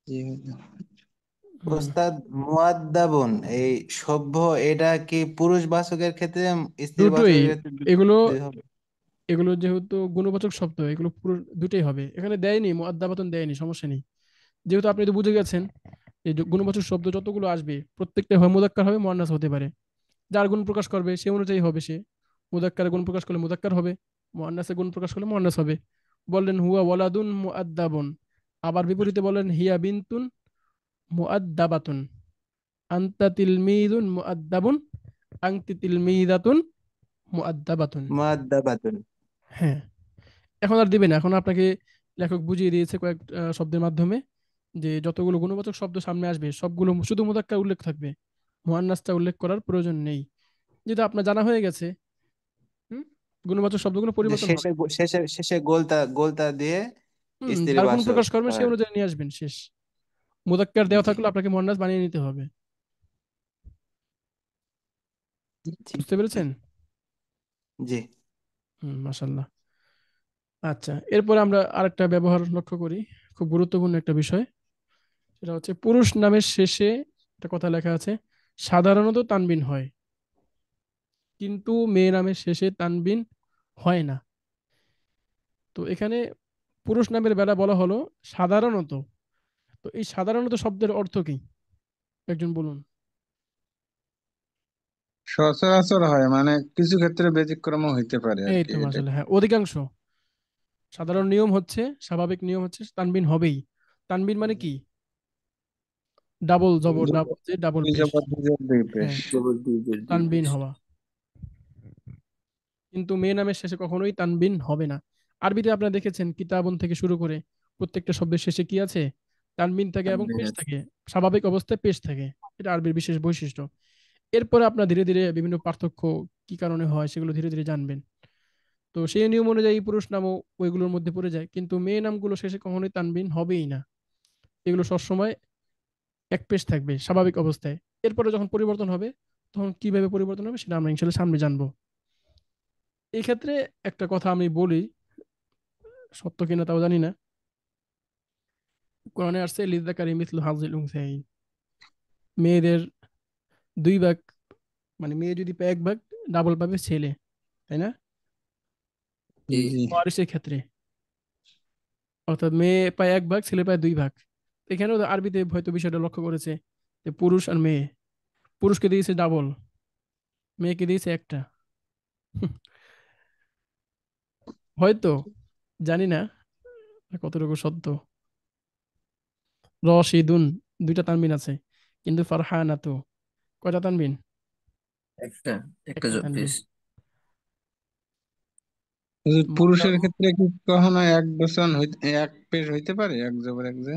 জি। হুম ওস্তাদ, মুআদ্দাবুন এই সভ্য, এটা কি পুরুষ বাচকের ক্ষেত্রে স্ত্রী দুটোই, বাচকের ক্ষেত্রে এগুলো দুই হবে? এগুলো যেহেতু গুণবাচক শব্দ, এগুলো পুরো দুটোই হবে। এখানে দেয়নি মুআদ্দাবাতুন, দেয়নি, সমস্যা নেই। যেহেতু আপনি তো বুঝে গেছেন এই যে গুণবাচক শব্দ যতগুলো আসবে প্রত্যেকটা হয় মুযাক্কার হবে, মুআন্নাস হতে পারে। যার গুণ প্রকাশ করবে সে অনুযায়ী হবে সে। মুযাক্কারে গুণ প্রকাশ করলে মুযাক্কার হবে, মুআন্নাসে গুণ প্রকাশ করলে মুআন্নাস হবে। বললেন হুয়া ওয়ালাদুন মুআদ্দাবুন, আবার বিপরীতে বললেন হিয়া বিনতুন মুআদ্দাবাতুন, আনতা তিলমিদুন মুআদ্দাবুন, আনতি তিলমিদাতুন মুআদ্দাবাতুন। মুআদ্দাবাতুন। হ্যাঁ, এখন আর দিবে না, এখন আপনাকে লেখক বুঝিয়ে দিয়েছে কয়েক শব্দের মাধ্যমে, যে যতগুলো গুণবাচক শব্দ সামনে আসবে সবগুলো শুধু মুযাক্কার উল্লেখ থাকবে, মুআন্নাসটা উল্লেখ করার প্রয়োজন নেই। যেটা আপনার জানা হয়ে গেছে, হুম, গুণবাচক শব্দগুলো যে পরিবর্তন শেষে হবে। শেষে শেষে গোলতা গোলতা দিয়ে স্ত্রী যার গুণ বাচক প্রকাশ করবেন সেই হয়। অনুযায়ী নিয়ে আসবেন, শেষ। মুযাক্কার দেওয়া জি। থাকলে আপনাকে মুআন্নাস বানিয়ে নিতে হবে। জি। বুঝতে পেরেছেন? জি। মাশাআল্লাহ। আচ্ছা, এরপরে আমরা আরেকটা ব্যবহার লক্ষ্য করি, খুব গুরুত্বপূর্ণ একটা বিষয়। সেটা হচ্ছে পুরুষ নামের শেষে একটা কথা লেখা আছে, সাধারণত তানবিন হয়, কিন্তু মেয়ে নামের শেষে তানবিন হয় না। তো এখানে পুরুষ নামের বেলা বলা হলো সাধারণত। তো এই সাধারণত শব্দের অর্থ কি? একজন বলুন। সচরাচর হয়, মানে কিছু ক্ষেত্রে ব্যতিক্রমও হইতে পারে আর এই কি, তো এটা। মাশাআল্লাহ, হ্যাঁ অধিকাংশ। সাধারণ নিয়ম হচ্ছে, স্বাভাবিক নিয়ম হচ্ছে তানবিন হবেই। তানবিন মানে কি? ডাবল জবর, ডাবল যে ডাবল দুই পেশ। জবর দুই জবর দুই পেশ। হ্যাঁ, জবরদস্তি তানবিন পেশ। হওয়া। কিন্তু মেয়ে নামের শেষে কখনোই তানবিন হবে না। আরবিতে আপনারা দেখেছেন কিতাবুন থেকে শুরু করে প্রত্যেকটা শব্দের শেষে কি আছে? তানবিন থাকে এবং তানবির পেশ আছে। থাকে। স্বাভাবিক অবস্থায় পেশ থাকে। এটা আরবির বিশেষ বৈশিষ্ট্য। এরপরে আপনার ধীরে ধীরে বিভিন্ন পার্থক্য কি কারণে হয় সেগুলো ধীরে ধীরে জানবেন। তো সেই নিয়ম অনুযায়ী পুরুষ নামও ওইগুলোর মধ্যে পড়ে যায়, কিন্তু মেয়ে নামগুলো শেষে কখনোই তানবিন হবেই না। এগুলো সবসময় এক পেশ থাকবে স্বাভাবিক অবস্থায়। এরপরে যখন পরিবর্তন হবে, তখন কিভাবে পরিবর্তন হবে সেটা আমরা ইনশাল্লাহ সামনে জানবো। এই ক্ষেত্রে একটা কথা আমি বলি, সত্য কিনা তাও জানি না। কোরআনে আসছে লিযযাকারি মিসলু হাযিল উনসায়াইন, মেয়েদের দুই ভাগ, মানে মেয়ে যদি পায় এক ভাগ, ডাবল পাবে ছেলে, তাই না? জি। জি। ওয়ারিসের ক্ষেত্রে অর্থাৎ মেয়ে পায় এক ভাগ, ছেলে পায় দুই ভাগ। এখানেও আরবিতে হয়তো বিষয়টা লক্ষ্য করেছে যে পুরুষ আর মেয়ে, পুরুষকে দিয়েছে ডাবল, মেয়েকে দিয়েছে একটা। হয়তো, জানি না কতটুকু সত্য। রশিদুন, দুইটা তানবিন আছে, কিন্তু ফারহানা তো কয়টা তানবিন? একটা একটা একটা তানবিন। বেশ। পুরুষের ক্ষেত্রে কি কখনো এক বচন হইতে, এক পেশ হইতে পারে, এক জবর এক জে?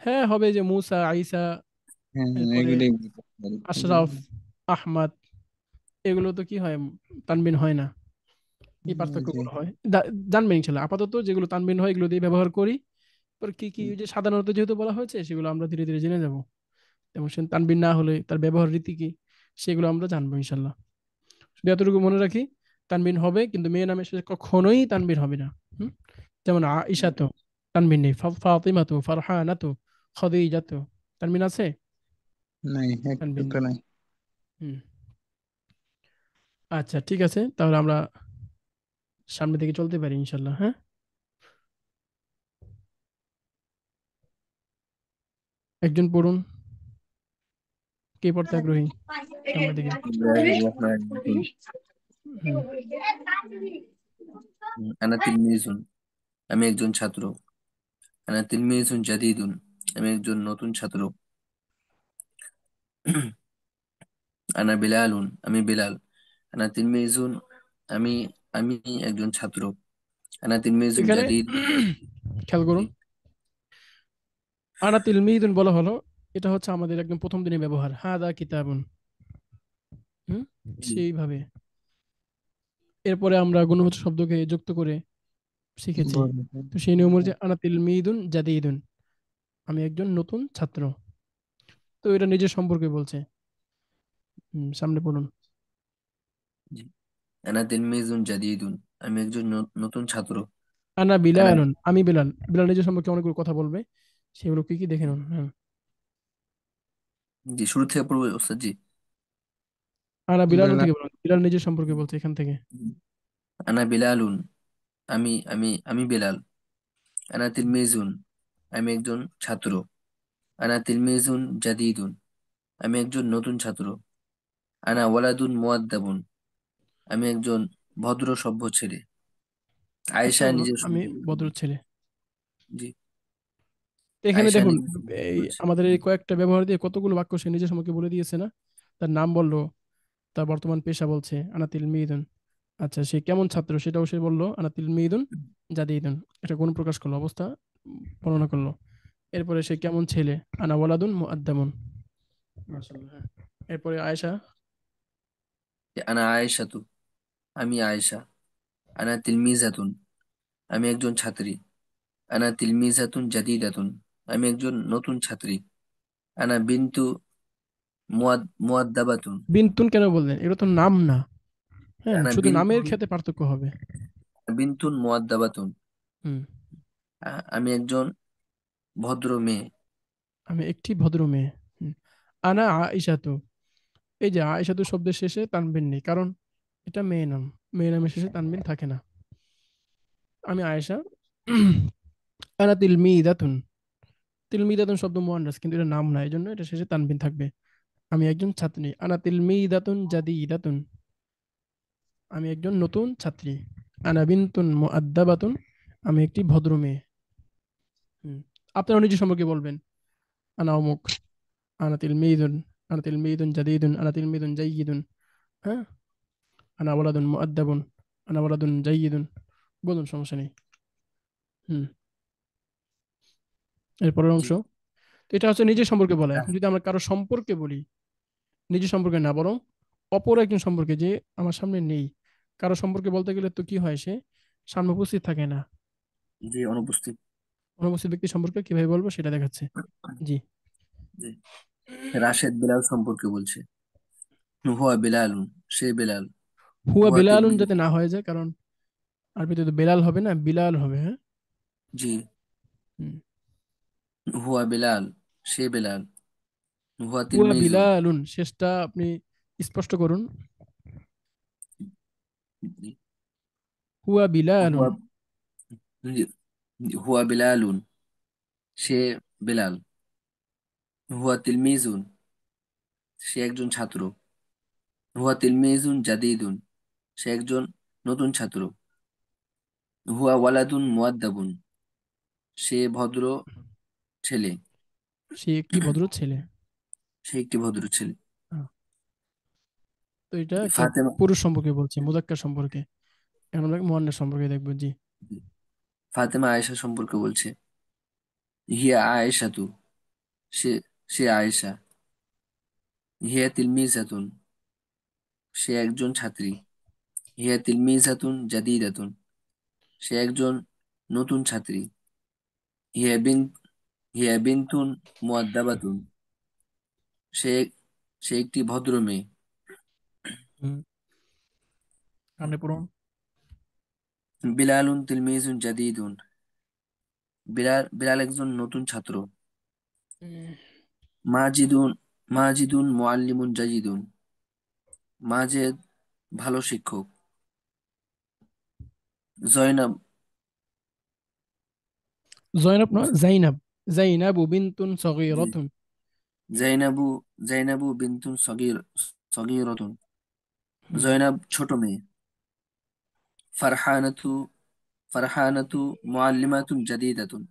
হ্যাঁ হবে, যে মুসা, আইসা, হ্যাঁ, এরপরে এগুলোই বুঝতে পারি এই জন্য। আশরাফ, আহমদ, এগুলো তো কি হয়, তানবিন হয় না। এই জি। পার্থক্যগুলো হয়, জানবেন ইনশাল্লাহ। আপাতত যেগুলো তানবিন হয় এগুলো দিয়ে ব্যবহার করি। পর কি কি ওই যে সাধারণত যেহেতু বলা হয়েছে সেগুলো আমরা ধীরে ধীরে জেনে যাব। এবং সে তানবিন না হলে তার ব্যবহার রীতি কি, সেগুলো আমরা জানবো ইনশাল্লাহ। শুধু এতটুকু মনে রাখি, তানবিন হবে কিন্তু মেয়ে নামের শেষে কখনোই তানবিন হবে না। হুম? যেমন আইসা তো তানবিন নেই, ফাতিমা তো, ফারহানা তো, খাদিজা তো, তানবিন আছে? নাই, একটু তানবিন তো নেই। নাই। হুম। আচ্ছা ঠিক আছে, তাহলে আমরা সামনের দিকে চলতে পারি ইনশাল্লাহ। হ্যাঁ, একজন পড়ুন, কে পড়তে আগ্রহী সামনের দিকে? বিসমিল্লাহির রহমানির রহিম। হুম। আনা তিলমিজুন, আমি একজন ছাত্র। আনা তিলমিজুন জাদিদুন, আমি একজন নতুন ছাত্র। আনা বিলালুন, আমি বিলাল। আনা তিলমিজুন, আমি আমি একজন ছাত্র। আনা তিলমিজুন এখানে জাদিদ। খেয়াল জি। করুন, আনা তিলমিদুন বলা হলো, এটা হচ্ছে আমাদের একদম প্রথম দিনে ব্যবহার, হাদা কিতাবুন। হুম, জি। সেইভাবে এরপরে আমরা গুণবাচক শব্দকে যুক্ত করে শিখেছি। তো সেই নিয়ম অনুযায়ী আনা তিলমিদুন জাদিদুন, আমি একজন নতুন ছাত্র। তো এটা নিজের সম্পর্কে বলছে। সামনে বলুন। জি। আনা তিলমিজুন জাদিদুন, আমি একজন নতুন ছাত্র। আনা আনা, বিলালুন, আমি বিলাল। বিলাল নিজের সম্পর্কে অনেকগুলো কথা বলবে, সেগুলো কি কি দেখে নিন। হ্যাঁ, জি শুরু থেকে পড়বো ওস্তাদ জি। আনা বিলালুন বেলা। থেকে বলুন, বিলাল নিজের সম্পর্কে বলছে এখান থেকে। আনা বিলালুন, আমি বেলাল। আনা তিলমিজুন, আমি একজন ছাত্র। আনা তিলমিজুন জাদিদুন, আমি একজন নতুন ছাত্র। আনা ওয়ালাদুন মুআদ্দাবুন, আমি একজন ভদ্র সভ্য ছেলে। আপনি আয়েশা বলুন, নিজের আমি সম্পর্কে ভদ্র বলছে। ছেলে। জি। তো এখানে আয়েশা দেখুন, নিজের সম্পর্কে এই বলছে। আমাদের এই কয়েকটা ব্যবহার দিয়ে কতগুলো বাক্য সে নিজের সম্পর্কে বলে দিয়েছে না? তার নাম বললো, তার বর্তমান পেশা বলছে আনাতিল মিদুন। আচ্ছা, সে কেমন ছাত্র সেটাও সে বললো, আনাতিল মিদুন জাদিদুন, এটা কোন প্রকাশ করলো, অবস্থা বর্ণনা করলো। এরপরে সে কেমন ছেলে, আনা ওয়ালাদুন মুআদ্দামুন। মাশাআল্লাহ, হ্যাঁ। এরপরে আয়েশা। আনা আয়েশাতু, আমি আয়েশা। আনা তিলমিজাতুন, আমি একজন ছাত্রী। আনা তিলমিজাতুন জাদিদাতুন, আমি একজন নতুন ছাত্রী। আনা বিন্তু মুআদ্দাবাতুন, বিনতুন কেন বললেন? এগুলো তো নাম না। হ্যাঁ, আনা শুধু নামের বিন্তুন ক্ষেত্রে পার্থক্য হবে। বিন্তুন মুআদ্দাবাতুন, হুম। আমি একজন ভদ্র মেয়ে। আমি একটি ভদ্র মেয়ে। হুম। আনা আয়েশা তো, এই যে আয়েশা তো শব্দের শেষে তানবিন নেই, কারণ এটা মেয়ে নাম, মেয়ে নামের শেষে তানবিন থাকে না। আমি আয়েশা। আনা তিলমিদাতুন, তিলমিদাতুন শব্দ মুয়ান্নাস, কিন্তু এটা নাম না, এই জন্য এটা শেষে তানবিন থাকবে। আমি একজন ছাত্রী, আনা তিলমিদাতুন জাদিদাতুন, আমি একজন নতুন ছাত্রী। আনা বিনতুন মুআদ্দাবাতুন, আমি একটি ভদ্র মেয়ে। হুম। আপনারা নিজের সম্পর্কে বলবেন, আনা অমুক, আনা তিলমিদুন, আনা তিলমিদুন জাদিদুন, আনা তিলমিদুন জাইয়িদুন। হ্যাঁ, আনা ওয়ালাদুন মুআদ্দাবুন, আনা ওয়ালাদুন জাইয়িদুন। বলুন, সমস্যা নেই। হুম। এরপরের জি অংশ, তো এটা হচ্ছে নিজের সম্পর্কে বলা। হ্যাঁ, এখন যদি আমরা কারো সম্পর্কে বলি, নিজের সম্পর্কে না বরং অপর একজন সম্পর্কে, যে আমার সামনে নেই, কারো সম্পর্কে বলতে গেলে তো কি হয়, সে সামনে উপস্থিত থাকে না। জি অনুপস্থিত। অনুপস্থিত ব্যক্তি সম্পর্কে কিভাবে বলবো সেটা দেখাচ্ছে। জি। জি রাশেদ বিলাল সম্পর্কে বলছে, হুয়া বিলালুন, সে বেলাল। হুয়া হুয়া বেলালুন তিলমিজ, যাতে না হয়ে যায়, কারণ আরবিতে তো বেলাল হবে না, বিলাল হবে। হ্যাঁ। জি হুম। হুয়া বিলাল, সে বেলাল। হুয়া হুয়া তিলমিজুন, বিলালুন, শেষটা আপনি স্পষ্ট করুন। জি, হুয়া বিলালুন। হুয়া জি, হুয়া বিলালুন, সে বেলাল। হুয়া তিলমিজুন, সে একজন ছাত্র। হুয়া তিলমিজুন জাদিদুন, সে একজন নতুন ছাত্র। হুয়া ওয়ালাদুন মুআদ্দাবুন, সে ভদ্র ছেলে। সে একটি ভদ্র ছেলে। সে একটি ভদ্র ছেলে। আহ, তো এটা একটা ফাতেমা, পুরুষ সম্পর্কে বলছে, মুজাক্কার সম্পর্কে। এখন আমরা মুয়ান্নাস সম্পর্কে দেখবো। জি। ফাতেমা আয়েশা সম্পর্কে বলছে, হিয়া আয়েশা তু, সে সে আয়েশা। হিয়া তিলমিজাতুন, সে একজন ছাত্রী। হিয়া তিলমিজাতুন জাদিদাতুন, সে একজন নতুন ছাত্রী। হিয়া বিন হিয়া বিনতুন মুআদ্দাবাতুন, সে সে একটি ভদ্র মেয়ে। হুম। সামনে পড়ুন। বিলালুন তিলমিজুন জাদিদুন, বিলাল একজন নতুন ছাত্র। উম, মাজিদুন মাজিদুন মুআল্লিমুন জাজিদুন, মাজেদ ভালো শিক্ষক। জয়নাব জয়নব নয়, জাইনাব। জাইনাবু বিনতুন জি সগীরাতুন। জাইনাবু জাইনাবু বিনতুন সগীরাতুন, হুম। জয়নাব ছোট মেয়ে। ফারহানাতু ফারহানাতু মুআল্লিমাতুন জাদিদাতুন,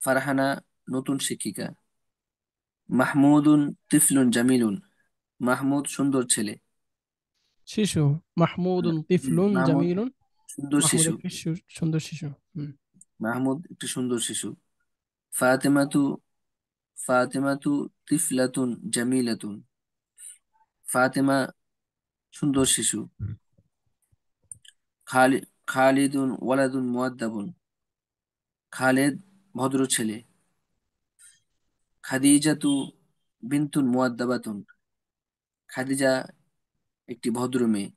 ফারহানা নতুন শিক্ষিকা। মাহমুদুন তিফলুন জামিলুন, মাহমুদ সুন্দর ছেলে। শিশু। মাহমুদুন তিফলুন মাহমুদ জামিলুন। সুন্দর মাহমুদ শিশু। একটি সুন্দর শিশু। হুম। মাহমুদ একটি সুন্দর শিশু। ফাতেমাতু ফাতেমাতু তিফলাতুন জামিলাতুন, ফাতেমা সুন্দর শিশু। খালি খালিদুন ওয়ালাদুন মুআদ্দাবুন, খালেদ ভদ্র ছেলে। খাদিজাতু বিনতুন মুআদ্দাবাতুন, খাদিজা একটি ভদ্র মেয়ে।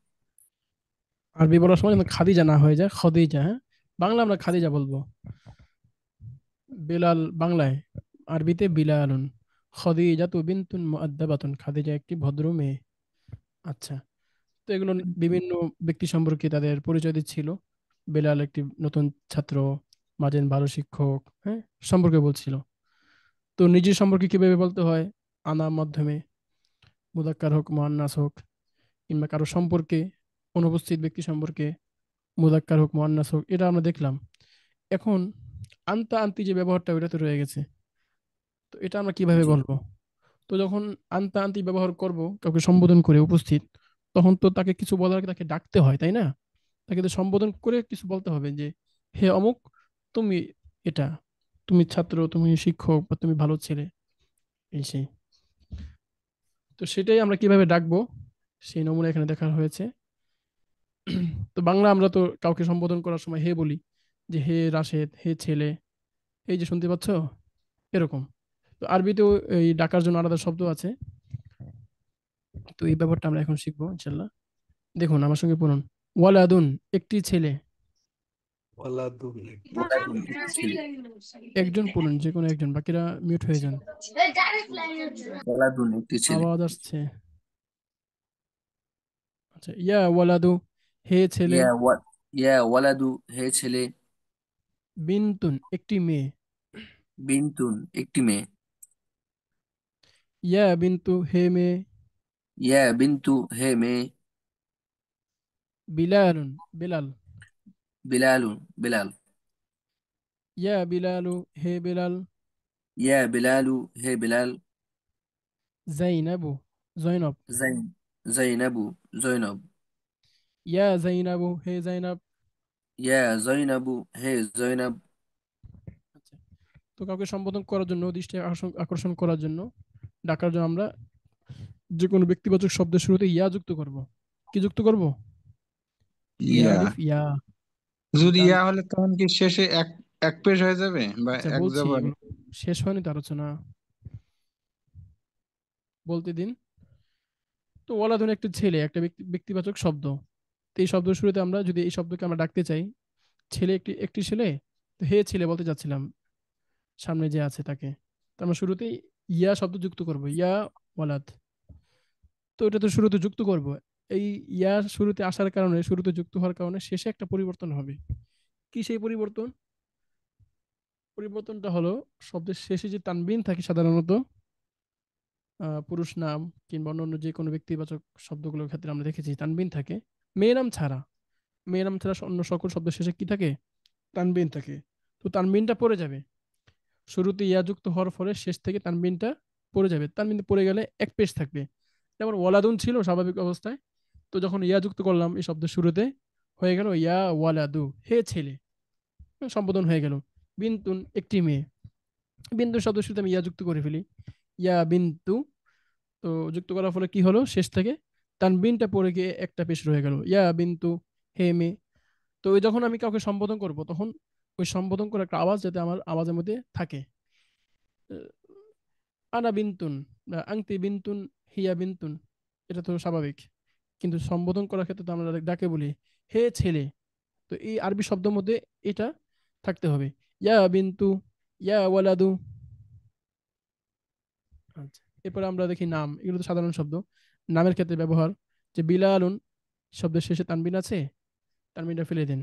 আরবি বলার সময় যেন খাদিজা না হয়ে যায়, খদিজা। হ্যাঁ। বাংলা আমরা খাদিজা বলবো। বেলাল বাংলায়, আরবিতে বিলালুন। খদিজাতু বিনতুন মুআদ্দাবাতুন, খাদিজা একটি ভদ্র মেয়ে। আচ্ছা। তো এগুলো বিভিন্ন ব্যক্তি সম্পর্কে তাদের পরিচয় দিচ্ছিল। বেলাল একটি নতুন ছাত্র, মাজেদ ভালো শিক্ষক, হ্যাঁ, সম্পর্কে বলছিল। তো নিজের সম্পর্কে কিভাবে বলতে হয়, আনার মাধ্যমে, মুজাক্কার হোক মুআন্নাস হোক, কিংবা কারো সম্পর্কে, অনুপস্থিত ব্যক্তি সম্পর্কে, মুজাক্কার হোক মুআন্নাস হোক, এটা আমরা দেখলাম। এখন আনতা আন্তি যে ব্যবহারটা, ওইটা তো রয়ে গেছে। তো এটা আমরা কিভাবে জি বলবো? তো যখন আনতা আন্তি ব্যবহার করব কাউকে সম্বোধন করে উপস্থিত, তখন তো তাকে কিছু বলার আগে তাকে ডাকতে হয়, তাই না? তাকে তো সম্বোধন করে কিছু বলতে হবে, যে হে অমুক, তুমি এটা, তুমি ছাত্র, তুমি শিক্ষক, বা তুমি ভালো ছেলে, এই সেই। তো সেটাই আমরা কিভাবে ডাকবো, সেই নমুনা এখানে দেখা হয়েছে। তো বাংলা আমরা তো কাউকে সম্বোধন করার সময় হে বলি, যে হে রাশেদ, হে ছেলে, এই যে শুনতে পাচ্ছ, এরকম। তো আরবিতেও এই ডাকার জন্য আলাদা শব্দ আছে। তো এই ব্যাপারটা আমরা এখন শিখবো ইনশাল্লাহ। দেখুন আমার সঙ্গে পড়ুন। ওয়ালাদুন, একটি ছেলে। ওয়ালাদুন একটি ওয়ালাদুন ছেলে। একটি ছেলে। একজন পড়ুন, যে কোনো একজন, বাকিরা মিউট হয়ে যান। ওয়ালাদুন একটি ছেলে। আওয়াজ আসছে। আচ্ছা, ইয়া ওয়ালাদু, হে ছেলে। ইয়া ওয়া ইয়া ওয়ালাদু, হে ছেলে। বিনতুন, একটি মেয়ে। বিনতুন একটি মেয়ে। ইয়া বিন্তু, হে মেয়ে। ইয়া বিনতু, হে মেয়ে। বিলালুন, বেলাল। বিলালুন বেলাল। ইয়া বিলালু, হে বেলাল। ইয়া বিলালু, হে বেলাল। জাইনাবু, জয়নব। জাইন জাইনাবু, জৈনব। ইয়া জাইনাবু, হে জাইনাব। ইয়া জয়নাবু, হে জয়নাব। আচ্ছা, তো কাউকে সম্বোধন করার জন্য, দৃষ্টি আকর্ষণ আকর্ষণ করার জন্য, ডাকার জন্য আমরা যে কোনো ব্যক্তিবাচক শব্দের শুরুতে ইয়া যুক্ত করব। কি যুক্ত করব? ইয়া ইয়া। আলিফ ইয়া। যদি তান ইয়া হলে তখন কি শেষে এক এক পেশ হয়ে যাবে বা আচ্ছা এক বলছি, জবর? এগুলো শেষ হয়নি তো আলোচনা, বলতে দিন। তো ওয়ালাদুন একটা ছেলে, একটা ব্যক্তিবাচক শব্দ। তো এই শব্দের শুরুতে আমরা যদি এই শব্দকে আমরা ডাকতে চাই, ছেলে, একটি একটি ছেলে, তো হে ছেলে বলতে চাচ্ছিলাম সামনে যে আছে তাকে, তো আমরা শুরুতেই ইয়া শব্দ যুক্ত করব, ইয়া ওয়ালাদ। তো এটা তো শুরুতে যুক্ত করব। এই ইয়া শুরুতে আসার কারণে, শুরুতে যুক্ত হওয়ার কারণে শেষে একটা পরিবর্তন হবে। কি সেই পরিবর্তন? পরিবর্তনটা হলো শব্দের শেষে যে তানবিন থাকে সাধারণত পুরুষ নাম কিংবা অন্যান্য যে কোনো ব্যক্তিবাচক শব্দগুলোর ক্ষেত্রে আমরা দেখেছি তানবিন থাকে। মেয়ে নাম ছাড়া, মেয়ে নাম ছাড়া অন্য সকল শব্দের শেষে কি থাকে? তানবিন থাকে। তো তানবিনটা পড়ে যাবে, শুরুতে ইয়া যুক্ত হওয়ার ফলে শেষ থেকে তানবিনটা পড়ে যাবে। তানবিন পড়ে গেলে এক পেশ থাকবে। যেমন ওয়ালাদুন ছিল স্বাভাবিক অবস্থায়, তো যখন ইয়া যুক্ত করলাম এই শব্দের শুরুতে, হয়ে গেল ইয়া ওয়ালাদু, হে ছেলে, সম্বোধন হয়ে গেল। বিনতুন একটি মেয়ে, বিন্দু শব্দের শুরুতে আমি ইয়া যুক্ত করে ফেলি, ইয়া বিন্তু। তো যুক্ত করার ফলে কি হলো? শেষ থেকে তানবিনটা পড়ে গিয়ে একটা পেশ রয়ে গেল, ইয়া বিন্তু, হে মেয়ে। তো ওই যখন আমি কাউকে সম্বোধন করব, তখন ওই সম্বোধন করার একটা আওয়াজ যাতে আমার আওয়াজের মধ্যে থাকে। আনা বিন্তুন বা আংতি বিন্তুন, হিয়া বিন্তুন, এটা তো স্বাভাবিক। কিন্তু সম্বোধন করার ক্ষেত্রে তো আমরা ডাকে বলি হে ছেলে। তো এই আরবি শব্দের মধ্যে এটা থাকতে হবে, ইয়া বিন্তু, ইয়া ওয়ালাদু। আচ্ছা, এরপরে আমরা দেখি নাম, এগুলো তো সাধারণ শব্দ। নামের ক্ষেত্রে ব্যবহার, যে বিলালুন শব্দের শেষে তানবিন আছে, তানবিনটা ফেলে দিন,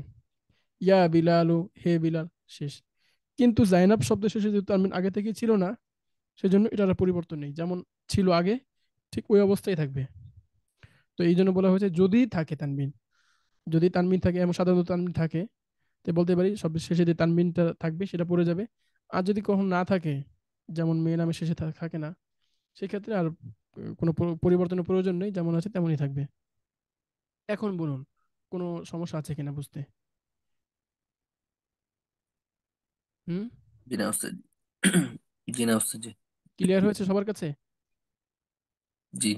ইয়া বিলালু, হে বিলাল, শেষ। কিন্তু জাইনাব শব্দের শেষে যেহেতু তানবিন আগে থেকে ছিল না, সেজন্য এটার আর পরিবর্তন নেই, যেমন ছিল আগে ঠিক ওই অবস্থায় থাকবে। তো এই জন্য বলা হয়েছে যদি থাকে তানবিন, যদি তানবিন থাকে, এবং সাধারণত তানবিন থাকে, তো বলতে পারি সবচেয়ে শেষে যে তানবিনটা থাকবে সেটা পড়ে যাবে। আর যদি কখন না থাকে, যেমন মেয়ে নামের শেষে থাকে না, সেক্ষেত্রে আর কোনো পরিবর্তনের প্রয়োজন নেই, যেমন আছে তেমনই থাকবে। এখন বলুন, কোনো সমস্যা আছে কিনা বুঝতে? হুম? জি না উস্তাদ। জি না উস্তাদ জি। ক্লিয়ার হয়েছে সবার কাছে? জি।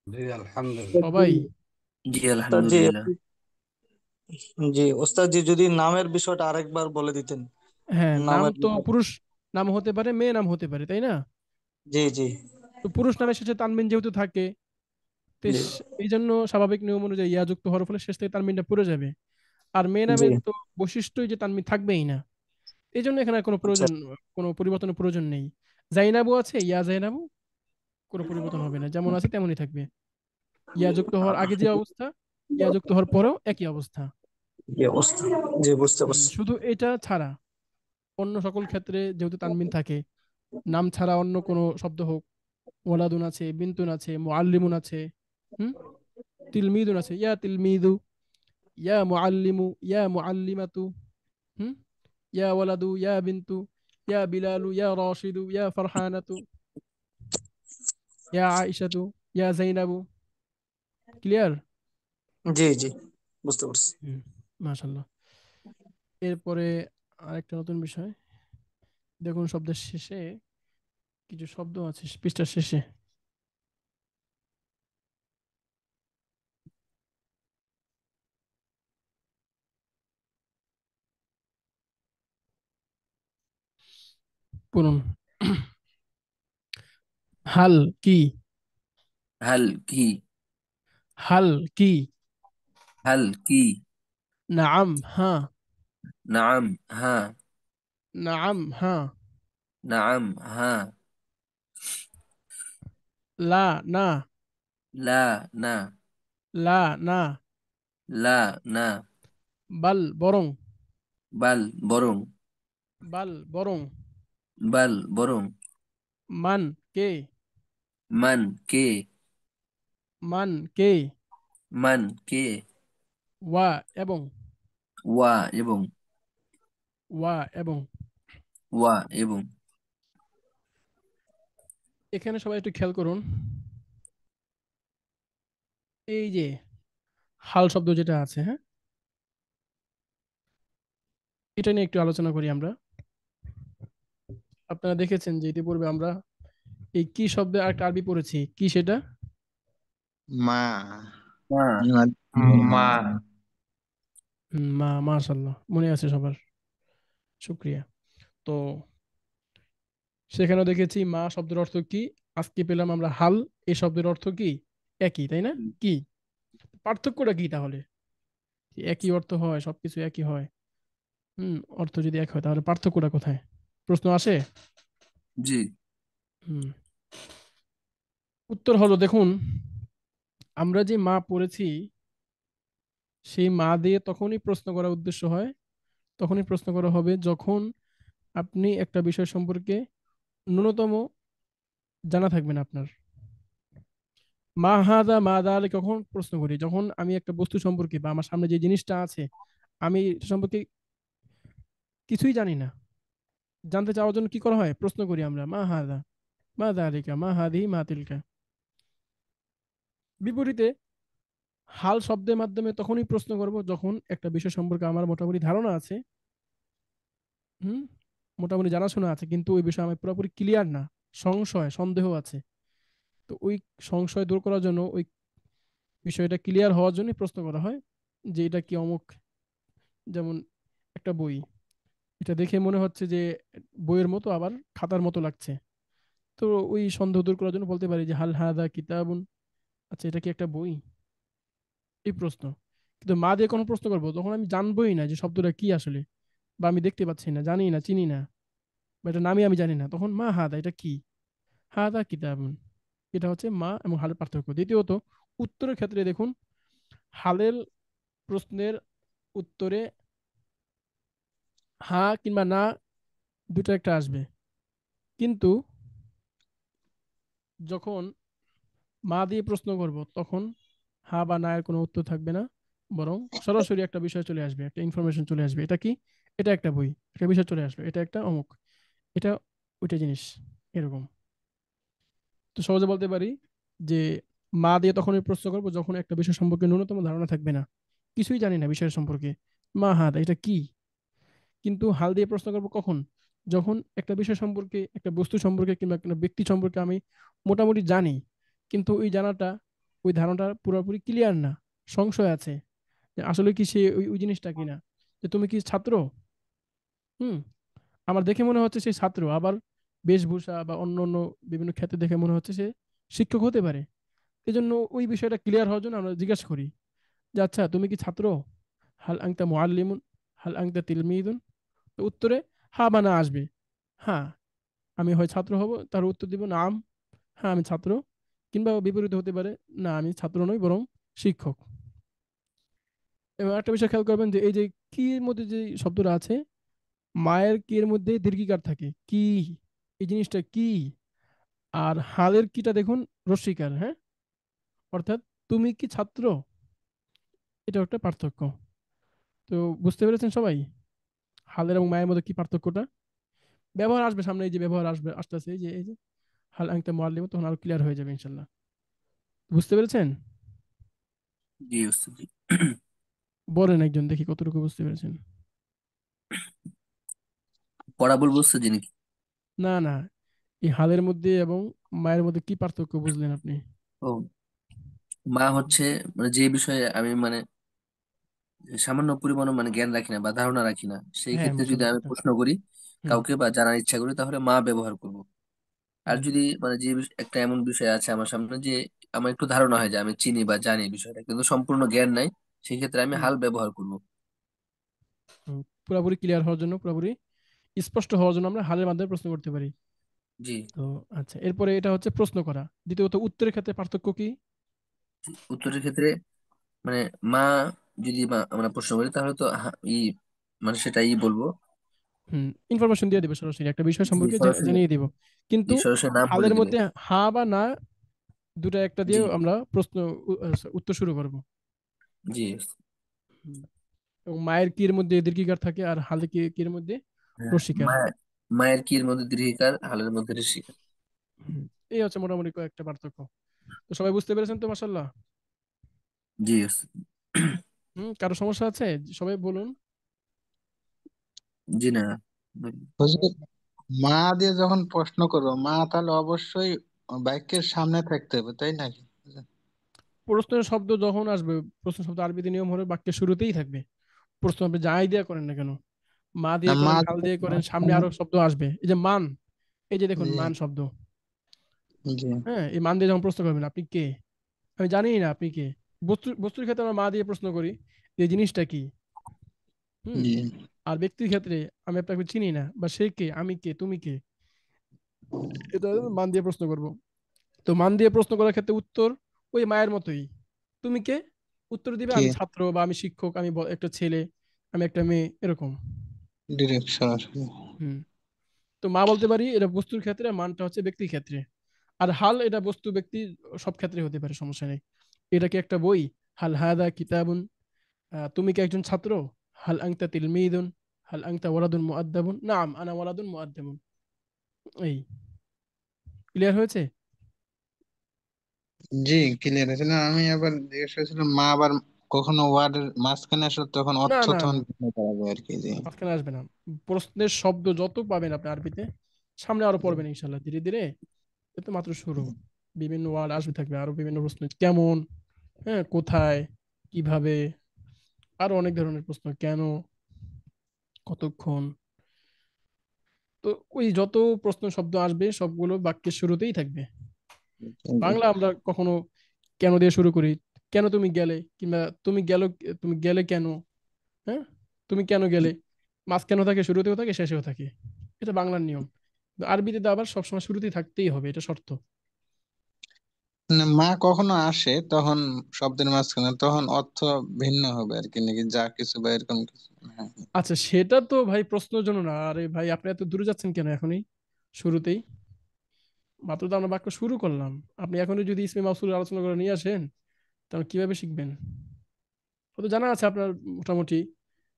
জি আলহামদুলিল্লাহ। জি সবাই? জি ওস্তাদ জি, আলহামদুলিল্লাহ। জি ওস্তাদ জি, যদি নামের বিষয়টা আরেকবার বলে দিতেন। হ্যাঁ, নাম নামের তো বিষয়। পুরুষ নাম হতে পারে, মেয়ে নাম হতে পারে, তাই না? জি জি তো পুরুষ নামের শেষে তানবিন যেহেতু থাকে, তো জি এই জন্য স্বাভাবিক নিয়ম অনুযায়ী ইয়া যুক্ত হওয়ার ফলে শেষ থেকে তানবিনটা পড়ে যাবে। আর মেয়ে জি। নামের তো বৈশিষ্ট্যই যে তানবিন থাকবেই না, এই জন্য এখানে আর কোনো আচ্ছা। প্রয়োজন, কোনো পরিবর্তনের প্রয়োজন নেই। জাইনাবু আছে, ইয়া জাইনাবু, কোনো পরিবর্তন হবে না, যেমন আছে তেমনই থাকবে। ইয়া যুক্ত হওয়ার আগে যে অবস্থা, ইয়া যুক্ত হওয়ার পরেও একই অবস্থা। কি অবস্থা? জি, বুঝতে পারছি। শুধু এটা ছাড়া অন্য সকল ক্ষেত্রে যেহেতু তানবিন থাকে, নাম ছাড়া অন্য কোনো শব্দ হোক, ওয়ালাদুন আছে, বিন্তুন আছে, মুআল্লিমুন আছে, হুম, তিলমিদুন আছে, ইয়া তিলমিদু, ইয়া মুআল্লিমু, ইয়া মুআল্লিমাতু, হুম, ইয়া ওয়ালাদু, ইয়া বিন্তু, ইয়া বিলালু, ইয়া রাশিদু, ইয়া ফারহানাতু, ইয়া আয়েশাতু, ইয়া জাইনাবু। ক্লিয়ার? জি জি, বুঝতে পারছি। হুম, মাশাআল্লাহ। এরপরে আরেকটা নতুন বিষয়, দেখুন শব্দের শেষে কিছু শব্দ আছে পৃষ্ঠার শেষে। পড়ুন। হাল কি? হাল কি? হাল কি? হাল কি? নাআম হ্যাঁ। নাম হ্যাঁ। নাআম হ্যাঁ। নাম হ্যাঁ। লা না। লা না। লা না। লা না। বাল বরং। বাল বরং। বাল বরং। বাল বরং। মান কে? মান কে? মান কে? মান কে? ওয়া এবং। ওয়া এবং। ওয়া এবং। ওয়া এবং। এখানে সবাই একটু খেয়াল করুন, এই যে হাল শব্দ যেটা আছে, হ্যাঁ, এটা নিয়ে একটু আলোচনা করি আমরা। আপনারা দেখেছেন যে ইতিপূর্বে আমরা এই কি শব্দে একটা আরবি পড়েছি, কি সেটা? মা মা। মা। মা, মাশাআল্লাহ, মনে আছে সবার, শুক্রিয়া। তো সেখানে দেখেছি মা শব্দের অর্থ কি। আজকে পেলাম আমরা হাল, এই শব্দের অর্থ কি? একই, তাই না? হুম। কি পার্থক্যটা কি তাহলে? একই অর্থ হয়, সবকিছু একই হয়। অর্থ যদি এক হয় তাহলে পার্থক্যটা কোথায়? প্রশ্ন আসে। জি। হুম উত্তর হলো, দেখুন, আমরা যে মা পড়েছি, সেই মা দিয়ে তখনই প্রশ্ন করার উদ্দেশ্য হয়, তখনই প্রশ্ন করা হবে যখন আপনি একটা বিষয় সম্পর্কে ন্যূনতম জানা থাকবে না আপনার। মা হাদা মা দালে কখন প্রশ্ন করি? যখন আমি একটা বস্তু সম্পর্কে বা আমার সামনে যে জিনিসটা আছে, আমি এটা সম্পর্কে কিছুই জানি না। জানতে চাওয়ার জন্য কি করা হয়? প্রশ্ন করি আমরা, মা হাদা মা দালিকা মা হাদি মা তিলকা। বিপরীতে হাল শব্দের মাধ্যমে তখনই প্রশ্ন করব যখন একটা বিষয় সম্পর্কে আমার মোটামুটি ধারণা আছে, হুম মোটামুটি জানাশোনা আছে, কিন্তু ওই বিষয়ে আমি পুরোপুরি ক্লিয়ার না, সংশয় সন্দেহ আছে। তো ওই সংশয় দূর করার জন্য, ওই বিষয়টা ক্লিয়ার হওয়ার জন্য প্রশ্ন করা হয় যে এটা কি অমুক। যেমন একটা বই, এটা দেখে মনে হচ্ছে যে বইয়ের মতো, আবার খাতার মতো লাগছে। তো ওই সন্দেহ দূর করার জন্য বলতে পারি যে হাল হাদা কিতাবুন, আচ্ছা এটা কি একটা বই? এই প্রশ্ন। কিন্তু মা দিয়ে কোনো প্রশ্ন করবো তখন আমি জানবোই না যে শব্দটা কি আসলে, বা আমি দেখতে পাচ্ছি না, জানি না, চিনি না, বা এটা নামই আমি জানি না, তখন মা হাদা এটা কি? হাদা কিতাবুন। এটা হচ্ছে মা এবং হালের পার্থক্য। দ্বিতীয়ত, উত্তরের ক্ষেত্রে দেখুন, হালের প্রশ্নের উত্তরে হা কিংবা না, দুটো একটা আসবে। কিন্তু যখন মা দিয়ে প্রশ্ন করব তখন হা বা না এর কোনো উত্তর থাকবে না, বরং সরাসরি একটা বিষয় চলে আসবে, একটা ইনফরমেশন চলে আসবে। এটা কি? এটা একটা বই, একটা বিষয় চলে আসলো, এটা একটা অমুক, এটা ওইটা জিনিস, এরকম। তো সহজে বলতে পারি যে মা দিয়ে তখনই প্রশ্ন করবো যখন একটা বিষয় সম্পর্কে ন্যূনতম ধারণা থাকবে না, কিছুই জানি না বিষয়ের সম্পর্কে। মা হাদা এটা কি? কিন্তু হাল দিয়ে প্রশ্ন করবো কখন? যখন একটা বিষয় সম্পর্কে, একটা বস্তু সম্পর্কে কিংবা কোনো ব্যক্তি সম্পর্কে আমি মোটামুটি জানি, কিন্তু ওই জানাটা, ওই ধারণাটা পুরোপুরি ক্লিয়ার না, সংশয় আছে যে আসলে কি সে ওই ওই জিনিসটা কিনা। যে তুমি কি ছাত্র? হুম আমার দেখে মনে হচ্ছে সে ছাত্র, আবার বেশভূষা বা অন্য অন্য বিভিন্ন ক্ষেত্রে দেখে মনে হচ্ছে সে শিক্ষক হতে পারে। এই জন্য ওই বিষয়টা ক্লিয়ার হওয়ার জন্য আমরা জিজ্ঞাসা করি যে আচ্ছা তুমি কি ছাত্র? হাল আংতা মুআল্লিমুন, হাল আংতা তিলমিদুন। তো উত্তরে হা বা না আসবে। হ্যাঁ, আমি হয় ছাত্র হব, তার উত্তর দিব নাম, হ্যাঁ আমি ছাত্র। কিংবা বিপরীত হতে পারে, না আমি ছাত্র নই বরং শিক্ষক। এবং একটা বিষয় খেয়াল করবেন যে এই যে কি এর মধ্যে যে শব্দটা আছে, মায়ের কি এর মধ্যে দীর্ঘিকার থাকে, কি, এই জিনিসটা কি। আর হালের কিটা দেখুন রস্বীকার, হ্যাঁ, অর্থাৎ তুমি কি ছাত্র, এটা একটা পার্থক্য। তো বুঝতে পেরেছেন সবাই হালের এবং মায়ের মধ্যে কি পার্থক্যটা? ব্যবহার আসবে সামনে, এই যে ব্যবহার আসবে আস্তে আস্তে, এই যে হাল আংতা মুআল্লিম, তখন আরো ক্লিয়ার হয়ে যাবে ইনশাল্লাহ। বুঝতে পেরেছেন? জি ওস্তাদ জি। বলেন একজন দেখি কতটুকু বুঝতে পেরেছেন। পড়া বলবো ওস্তাদ জি নাকি? না না, এই হালের মধ্যে এবং মায়ের মধ্যে কি পার্থক্য বুঝলেন আপনি? ও, মা হচ্ছে মানে যে বিষয়ে আমি মানে সামান্য পরিমাণ মানে জ্ঞান রাখি না বা ধারণা রাখি না, সেই হ্যাঁ, ক্ষেত্রে যদি মাশাআল্লাহ, আমি এটা। প্রশ্ন করি হুম কাউকে বা জানার ইচ্ছা করি তাহলে মা ব্যবহার করব। আর হুম যদি মানে যে একটা এমন বিষয় আছে আমার সামনে যে আমার একটু ধারণা হয় যে আমি চিনি বা জানি বিষয়টা কিন্তু সম্পূর্ণ জ্ঞান নাই, সেই ক্ষেত্রে আমি হুম হাল ব্যবহার করব। পুরোপুরি ক্লিয়ার হওয়ার জন্য, পুরোপুরি স্পষ্ট হওয়ার জন্য আমরা হালের মাধ্যমে প্রশ্ন করতে পারি। জি। তো আচ্ছা, এরপরে এটা হচ্ছে প্রশ্ন করা। দ্বিতীয়ত, উত্তরের ক্ষেত্রে পার্থক্য কি? উত্তরের ক্ষেত্রে মানে মা যদি আমরা প্রশ্ন করি তাহলে তো মানে সেটাই বলবো। ইনফরমেশন দিয়ে দিবে, সরাসরি একটা বিষয় জি সম্পর্কে সরাসরি। জানিয়ে দিব। জি কিন্তু সরাসরি নাম বলে হালের দিবে। মধ্যে হা বা না, দুটো একটা দিয়ে জি। আমরা প্রশ্ন, উত্তর শুরু করব। জি। হুম, এবং মায়ের কির মধ্যে দীর্ঘিকার থাকে, আর হালে কির মধ্যে হ্যাঁ, রসিকার। মায়ের কির মধ্যে দীর্ঘিকার, হালের মধ্যে ঋষিকার। হুম, এই হচ্ছে মোটামুটি কয়েকটা পার্থক্য। তো সবাই বুঝতে পেরেছেন তো, মাশাল্লাহ। জি ওস্তাদ। কারো সমস্যা আছে? সবাই বলুন। জি না। হুজুর, মা দিয়ে যখন প্রশ্ন করবো, মা তাহলে অবশ্যই বাক্যের সামনে থাকতে হবে, তাই নাকি? প্রশ্নের শব্দ যখন আসবে, প্রশ্ন শব্দ আরবিতে নিয়ম হলো বাক্যের শুরুতেই থাকবে। প্রশ্ন আপনি যাই দিয়ে করেন না কেন, মা না, দিয়ে মা করেন, হাল দিয়ে দিয়ে করেন, সামনে মাঝখানে। আরো শব্দ আসবে। এই যে মান, এই যে দেখুন জি, মান শব্দ, জি, হ্যাঁ, এই মান দিয়ে যখন প্রশ্ন করবেন আপনি কে, আমি জানি না আপনি কে। বস্তুর ক্ষেত্রে আমরা মা দিয়ে প্রশ্ন করি যে এই জিনিসটা কি। হুম। জি, আর ব্যক্তির ক্ষেত্রে আমি আপনাকে চিনি না, বা সে কে, আমি কে, তুমি কে, এটা মান দিয়ে প্রশ্ন করব। তো মান দিয়ে প্রশ্ন করার ক্ষেত্রে উত্তর ওই মায়ের মতোই। তুমি কে, উত্তর দিবে কি আমি ছাত্র, বা আমি শিক্ষক, আমি একটা ছেলে, আমি একটা মেয়ে, এরকম। ডিরেক্ট সরাসরি। হুম। তো মা বলতে পারি, এটা বস্তুর ক্ষেত্রে, মানটা হচ্ছে ব্যক্তির ক্ষেত্রে। আর হাল এটা বস্তু ব্যক্তি সব ক্ষেত্রে হতে পারে, সমস্যা নেই। এটা কি একটা বই, হাল হাদা কিতাবুন। তুমি কি একজন ছাত্র, হাল আংতা তিলমিদুন, হাল আংতা ওয়ালাদুন মুআদ্দাবুন, নাম আনা ওয়ালাদুন মুআদ্দাবুন। এই, ক্লিয়ার হয়েছে? জি, ক্লিয়ার আছে। না, আমি আবার জিজ্ঞেস করেছিলাম মা আবার কখনো ওয়ার্ডের মাঝখানে আসলে তখন না, অর্থ না, তখন না, ভিন্ন করা যায় আর কি। জি, মাঝখানে আসবে না। প্রশ্নের শব্দ যত পাবেন আপনি আরবিতে, সামনে আরো জি, পড়বেন ইনশাল্লাহ ধীরে ধীরে। এটা মাত্র শুরু। বিভিন্ন ওয়ার্ড আসবে, থাকবে আরো বিভিন্ন প্রশ্ন, কেমন, হ্যাঁ, কোথায়, কিভাবে, আরো অনেক ধরনের প্রশ্ন, কেন, কতক্ষণ। তো ওই যত প্রশ্ন শব্দ আসবে সবগুলো বাক্যের শুরুতেই থাকবে। জি, বাংলা আমরা কখনো কেন দিয়ে শুরু করি, কেন তুমি গেলে, কিংবা তুমি গেল, তুমি গেলে কেন, হ্যাঁ, তুমি কেন গেলে, মাঝখানেও থাকে, শুরুতেও থাকে, শেষেও থাকে। এটা বাংলার নিয়ম। কিন্তু আরবিতে তো আবার সবসময় শুরুতেই থাকতেই হবে, এটা শর্ত। মানে মা কখনো আসে তখন শব্দের মাঝখানে, তখন অর্থ ভিন্ন হবে আর কি, নাকি যা কিছু বা এরকম কিছু। হ্যাঁ, আচ্ছা, সেটা তো ভাই প্রশ্নের জন্য না। আরে ভাই, আপনি এত দূরে যাচ্ছেন কেন এখনই, শুরুতেই? মাত্র তো আমরা বাক্য শুরু করলাম। আপনি এখনই যদি ইসমে মাউসুলের আলোচনা করে নিয়ে আসেন, তাহলে কিভাবে শিখবেন? ও তো জানা আছে আপনার মোটামুটি,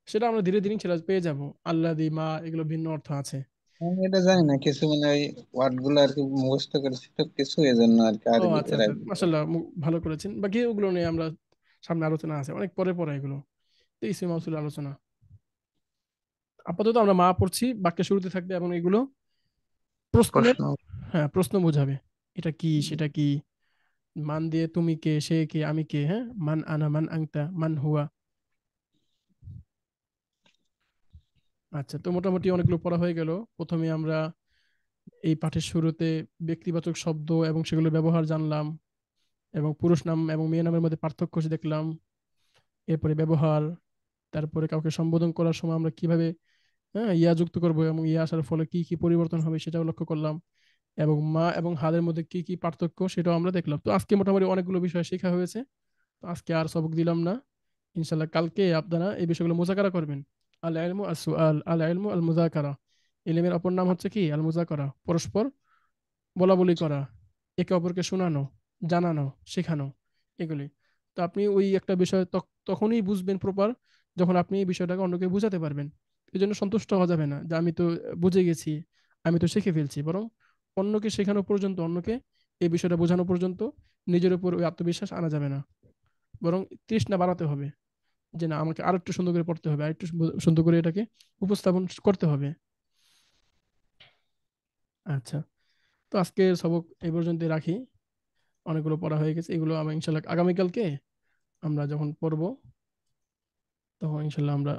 সেটা আমরা ধীরে ধীরে সেটা পেয়ে যাব। আল্লাহ দি, মা, এগুলো ভিন্ন অর্থ আছে। আমি এটা জানি না কিছু, মানে ওই ওয়ার্ড গুলো আর কি মুখস্থ করেছি তো কিছু, এই জন্য আর কি ও আরবি আচ্ছা, এর আচ্ছা, আগে। মাশাল্লাহ, ভালো করেছেন। বাকি ওগুলো নিয়ে আমরা সামনে আলোচনা আছে, অনেক পরে পরে এগুলো। তো ইসমে মাউসুলের আলোচনা, আপাতত আমরা মা পড়ছি, বাক্যের শুরুতে থাকবে, এবং এগুলো প্রশ্নের, প্রশ্ন। হ্যাঁ, প্রশ্ন বোঝাবে। এটা কি, সেটা কি। মান দিয়ে তুমি কে, সে কে, আমি কে, হ্যাঁ, মান আনা, মান আংতা, মান হুয়া। আচ্ছা, তো মোটামুটি অনেকগুলো পড়া হয়ে গেল। প্রথমে আমরা এই পাঠের শুরুতে ব্যক্তিবাচক শব্দ এবং সেগুলোর ব্যবহার জানলাম, এবং পুরুষ নাম এবং মেয়ে নামের মধ্যে পার্থক্য দেখলাম। এরপরে ব্যবহার, তারপরে কাউকে সম্বোধন করার সময় আমরা কিভাবে, হ্যাঁ, ইয়া যুক্ত করবো, এবং ইয়া আসার ফলে কি কি পরিবর্তন হবে সেটাও লক্ষ্য করলাম। এবং মা এবং হাদের মধ্যে কি কি পার্থক্য সেটাও আমরা দেখলাম। তো আজকে মোটামুটি অনেকগুলো বিষয় শেখা হয়েছে। তো আজকে আর সবক দিলাম না। ইনশাল্লাহ কালকে আপনারা এই বিষয়গুলো মুজাকারা করবেন। আল ইলমু আস সুআল, আল ইলমু আল মুজাকারা। ইলমের অপর নাম হচ্ছে কি, আল মুজাকারা, পরস্পর বলা বলি করা, একে অপরকে শোনানো, জানানো, শেখানো, এগুলি। তো আপনি ওই একটা বিষয় তখনই বুঝবেন প্রপার, যখন আপনি এই বিষয়টাকে অন্যকে বুঝাতে পারবেন। এই জন্য সন্তুষ্ট হওয়া যাবে না যে আমি তো বুঝে গেছি, আমি তো শিখে ফেলছি। বরং অন্যকে শেখানো পর্যন্ত, অন্যকে এই বিষয়টা বোঝানো পর্যন্ত নিজের উপর ওই আত্মবিশ্বাস আনা যাবে না। বরং তৃষ্ণা বাড়াতে হবে, যে না, আমাকে আরেকটু সুন্দর করে পড়তে হবে, আরেকটু সুন্দর করে এটাকে উপস্থাপন করতে হবে। আচ্ছা, তো আজকে সবক এই পর্যন্ত রাখি। অনেকগুলো পড়া হয়ে গেছে, এগুলো আমরা ইনশাল্লাহ আগামীকালকে আমরা যখন পড়বো, তখন ইনশাল্লাহ আমরা,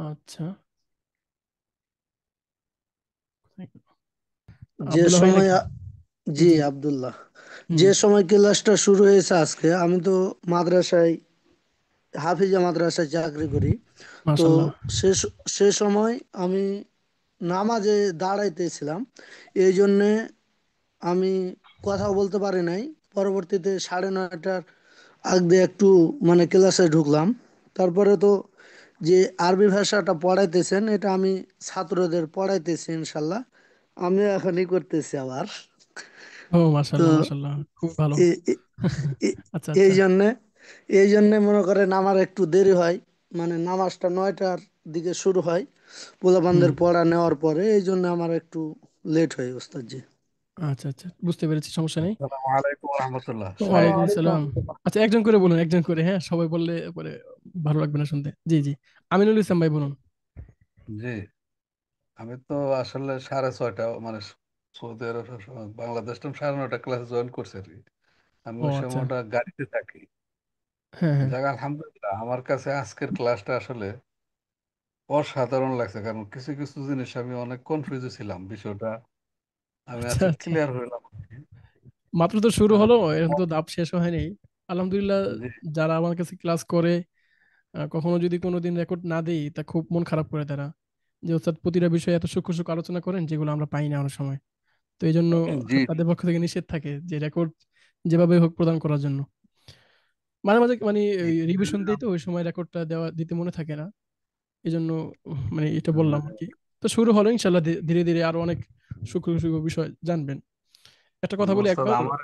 আচ্ছা, যে আব্দুল্লাহ ভাই সময় নাকি? জি জি। আব্দুল্লাহ, হুম। যে সময় ক্লাসটা শুরু হয়েছে আজকে, আমি তো মাদ্রাসায়, হাফিজা মাদ্রাসায় চাকরি করি। তো মাশাল্লাহ। সে সে সময় আমি নামাজে দাঁড়াইতেছিলাম, এই জন্যে আমি কথা বলতে পারি নাই। পরবর্তীতে 9:30টার আগ দিয়ে একটু মানে ক্লাসে ঢুকলাম। তারপরে তো যে আরবি ভাষাটা পড়াইতেছেন, এটা আমি ছাত্রদের পড়াইতেছি ইনশাল্লাহ, আমিও এখনই করতেছি আবার। ও তো মাশাল্লাহ, মাশাল্লাহ, খুব ভালো। এ- এ- এ- আচ্ছা, এই আচ্ছা। জন্যে এই জন্যে মনে করেন আমার একটু দেরি হয়, মানে নামাজটা 9টার দিকে শুরু হয়, হুম। পোলাপানদের পড়া নেওয়ার পরে, এই জন্য আমার একটু লেট হয় ওস্তাদ জি। আচ্ছা আচ্ছা, বুঝতে পেরেছি, সমস্যা নেই। আসসালামু আলাইকুম রহমতুল্লাহ সাহেব। ওয়ালাইকুম আসসালাম। আচ্ছা, একজন করে বলুন, একজন করে, হ্যাঁ, সবাই বললে পরে ভালো লাগবে না শুনতে। জি জি, আমিনুল ইসলাম ভাই বলুন। জি, আমি তো আসলে 6:30 মানে সৌদি আরব বাংলাদেশ টাইম 9:30 ক্লাসে জয়েন করছি আর কি। আমি ও ওই আচ্ছা, সময়টা গাড়িতে থাকি। হ্যাঁ হ্যাঁ, যাক আলহামদুলিল্লাহ, আমার কাছে আজকের ক্লাসটা আসলে অসাধারণ লাগছে, কারণ কিছু কিছু জিনিস আমি অনেক কনফিউজ ছিলাম বিষয়টা, আমি আচ্ছা আজকে আচ্ছা। ক্লিয়ার হইলাম আর কি। মাত্র তো শুরু আর হলো, এখন তো ধাপ শেষ হয়নি। আলহামদুলিল্লাহ, জি যারা আমার কাছে ক্লাস করে, কখনো যদি কোনোদিন রেকর্ড না দেই, তা খুব মন খারাপ করে তারা, যে ওস্তাদ প্রতিটা বিষয়ে এত সূক্ষ্ম সূক্ষ্ম আলোচনা করেন যেগুলো আমরা পাই না অনেক সময়। তো এই জন্য জি তাদের পক্ষ থেকে নিষেধ থাকে যে রেকর্ড যেভাবে হোক প্রদান করার জন্য। মাঝে মাঝে মানে জি। রিভিশন দিই, তো ওই সময় রেকর্ডটা দেওয়া দিতে মনে থাকে না, এই জন্য মানে এটা বললাম আর কি। তো শুরু হলো ইনশাল্লাহ, ধীরে ধীরে আরো অনেক সূক্ষ্ম সূক্ষ্ম বিষয় জানবেন। একটা কথা বলি, ওস্তাদ, একবার আমার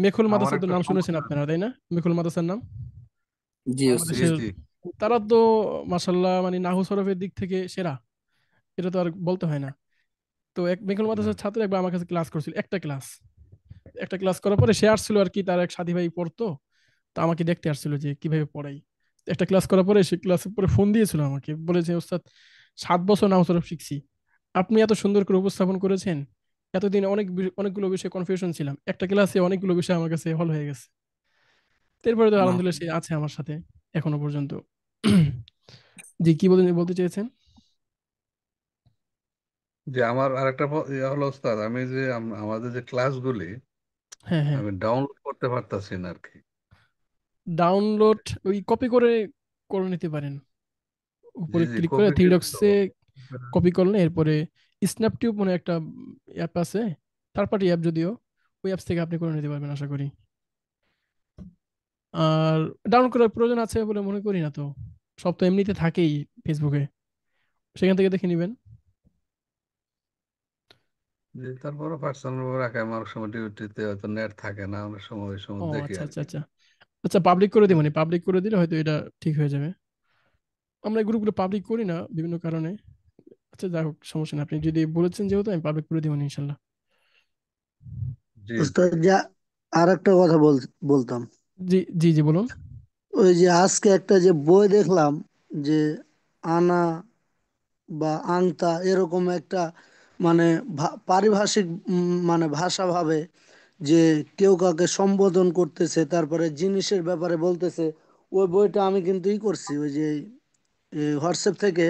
মেখুল আমার মাদ্রাসার তো একটা নাম শুনেছেন সমস্যা। আপনারা, তাই না? মেখুল মাদ্রাসার নাম জি জি ওস্তাদ। বাংলাদেশের, জি তারা তো মাসাল্লাহ মানে নাহু সরফের দিক থেকে সেরা, এটা তো আর বলতে হয় না। তো এক মেখুল মাদ্রাসার ছাত্র একবার আমার কাছে ক্লাস করছিল, একটা ক্লাস করার পরে সে আসছিল আর কি, তার এক সাথী ভাই পড়তো, তো আমাকে দেখতে আসছিল যে কিভাবে পড়াই। একটা ক্লাস করার পরে সে ক্লাসের পরে ফোন দিয়েছিল আমাকে, বলেছে, ওস্তাদ 7 বছর নামাজ শরীফ শিখছি, আপনি এত সুন্দর করে উপস্থাপন করেছেন, এতদিন অনেকগুলো বিষয়ে কনফিউশন ছিলাম, একটা ক্লাসে অনেকগুলো বিষয় আমার কাছে হল হয়ে গেছে। এরপরে তো আলহামদুলিল্লাহ সে আছে আমার সাথে এখনো পর্যন্ত। জি, কি বলতে চেয়েছেন? যে আমার আরেকটা ইয়ে হলো ওস্তাদ, আমি যে আমাদের যে ক্লাসগুলি হ্যাঁ হ্যাঁ, আমি ডাউনলোড করতে পারতাছি না আর কি। ডাউনলোড ওই কপি করে করে নিতে পারেন, জি উপরে জি, ক্লিক করে কপি থ্রি কিন্তু ডটসে কপি করলে, এরপরে স্ন্যাপটিউব মনে একটা অ্যাপ আছে, থার্ড পার্টি অ্যাপ যদিও, ওই অ্যাপস থেকে আপনি করে নিতে পারবেন আশা করি। আর ডাউনলোড করার প্রয়োজন আছে বলে মনে করি না তো, সব তো এমনিতে থাকেই ফেসবুকে, সেখান থেকে দেখে নেবেন। যে তারপরে পার্সোনাল ভাবে রাখে, আমার অনেক সময় ডিউটিতে হয়তো নেট থাকে না, অনেক সময় ওই সময় ও দেখি আচ্ছা আর আচ্ছা কি। আচ্ছা, আচ্ছা পাবলিক করে দিব, পাবলিক করে দিলে হয়তো এটা ঠিক হয়ে যাবে। আমরা এই গ্রুপগুলো পাবলিক করি না বিভিন্ন কারণে। আচ্ছা যাই হোক, সমস্যা নেই, আপনি যদি বলেছেন যেহেতু আমি পাবলিক করে দিব ইনশাল্লাহ। জি জি উস্তাদ, যা আর একটা কথা বলতাম। জি জি জি বলুন। ওই যে আজকে একটা যে বই দেখলাম, যে আনা বা আংতা এরকম একটা মানে পারিভাষিক মানে ভাষা ভাবে যে কেউ কাউকে সম্বোধন করতেছে, তারপরে জিনিসের ব্যাপারে বলতেছে। ওই বইটা আমি কিন্তু করছি, ওই যে হোয়াটসঅ্যাপ থেকে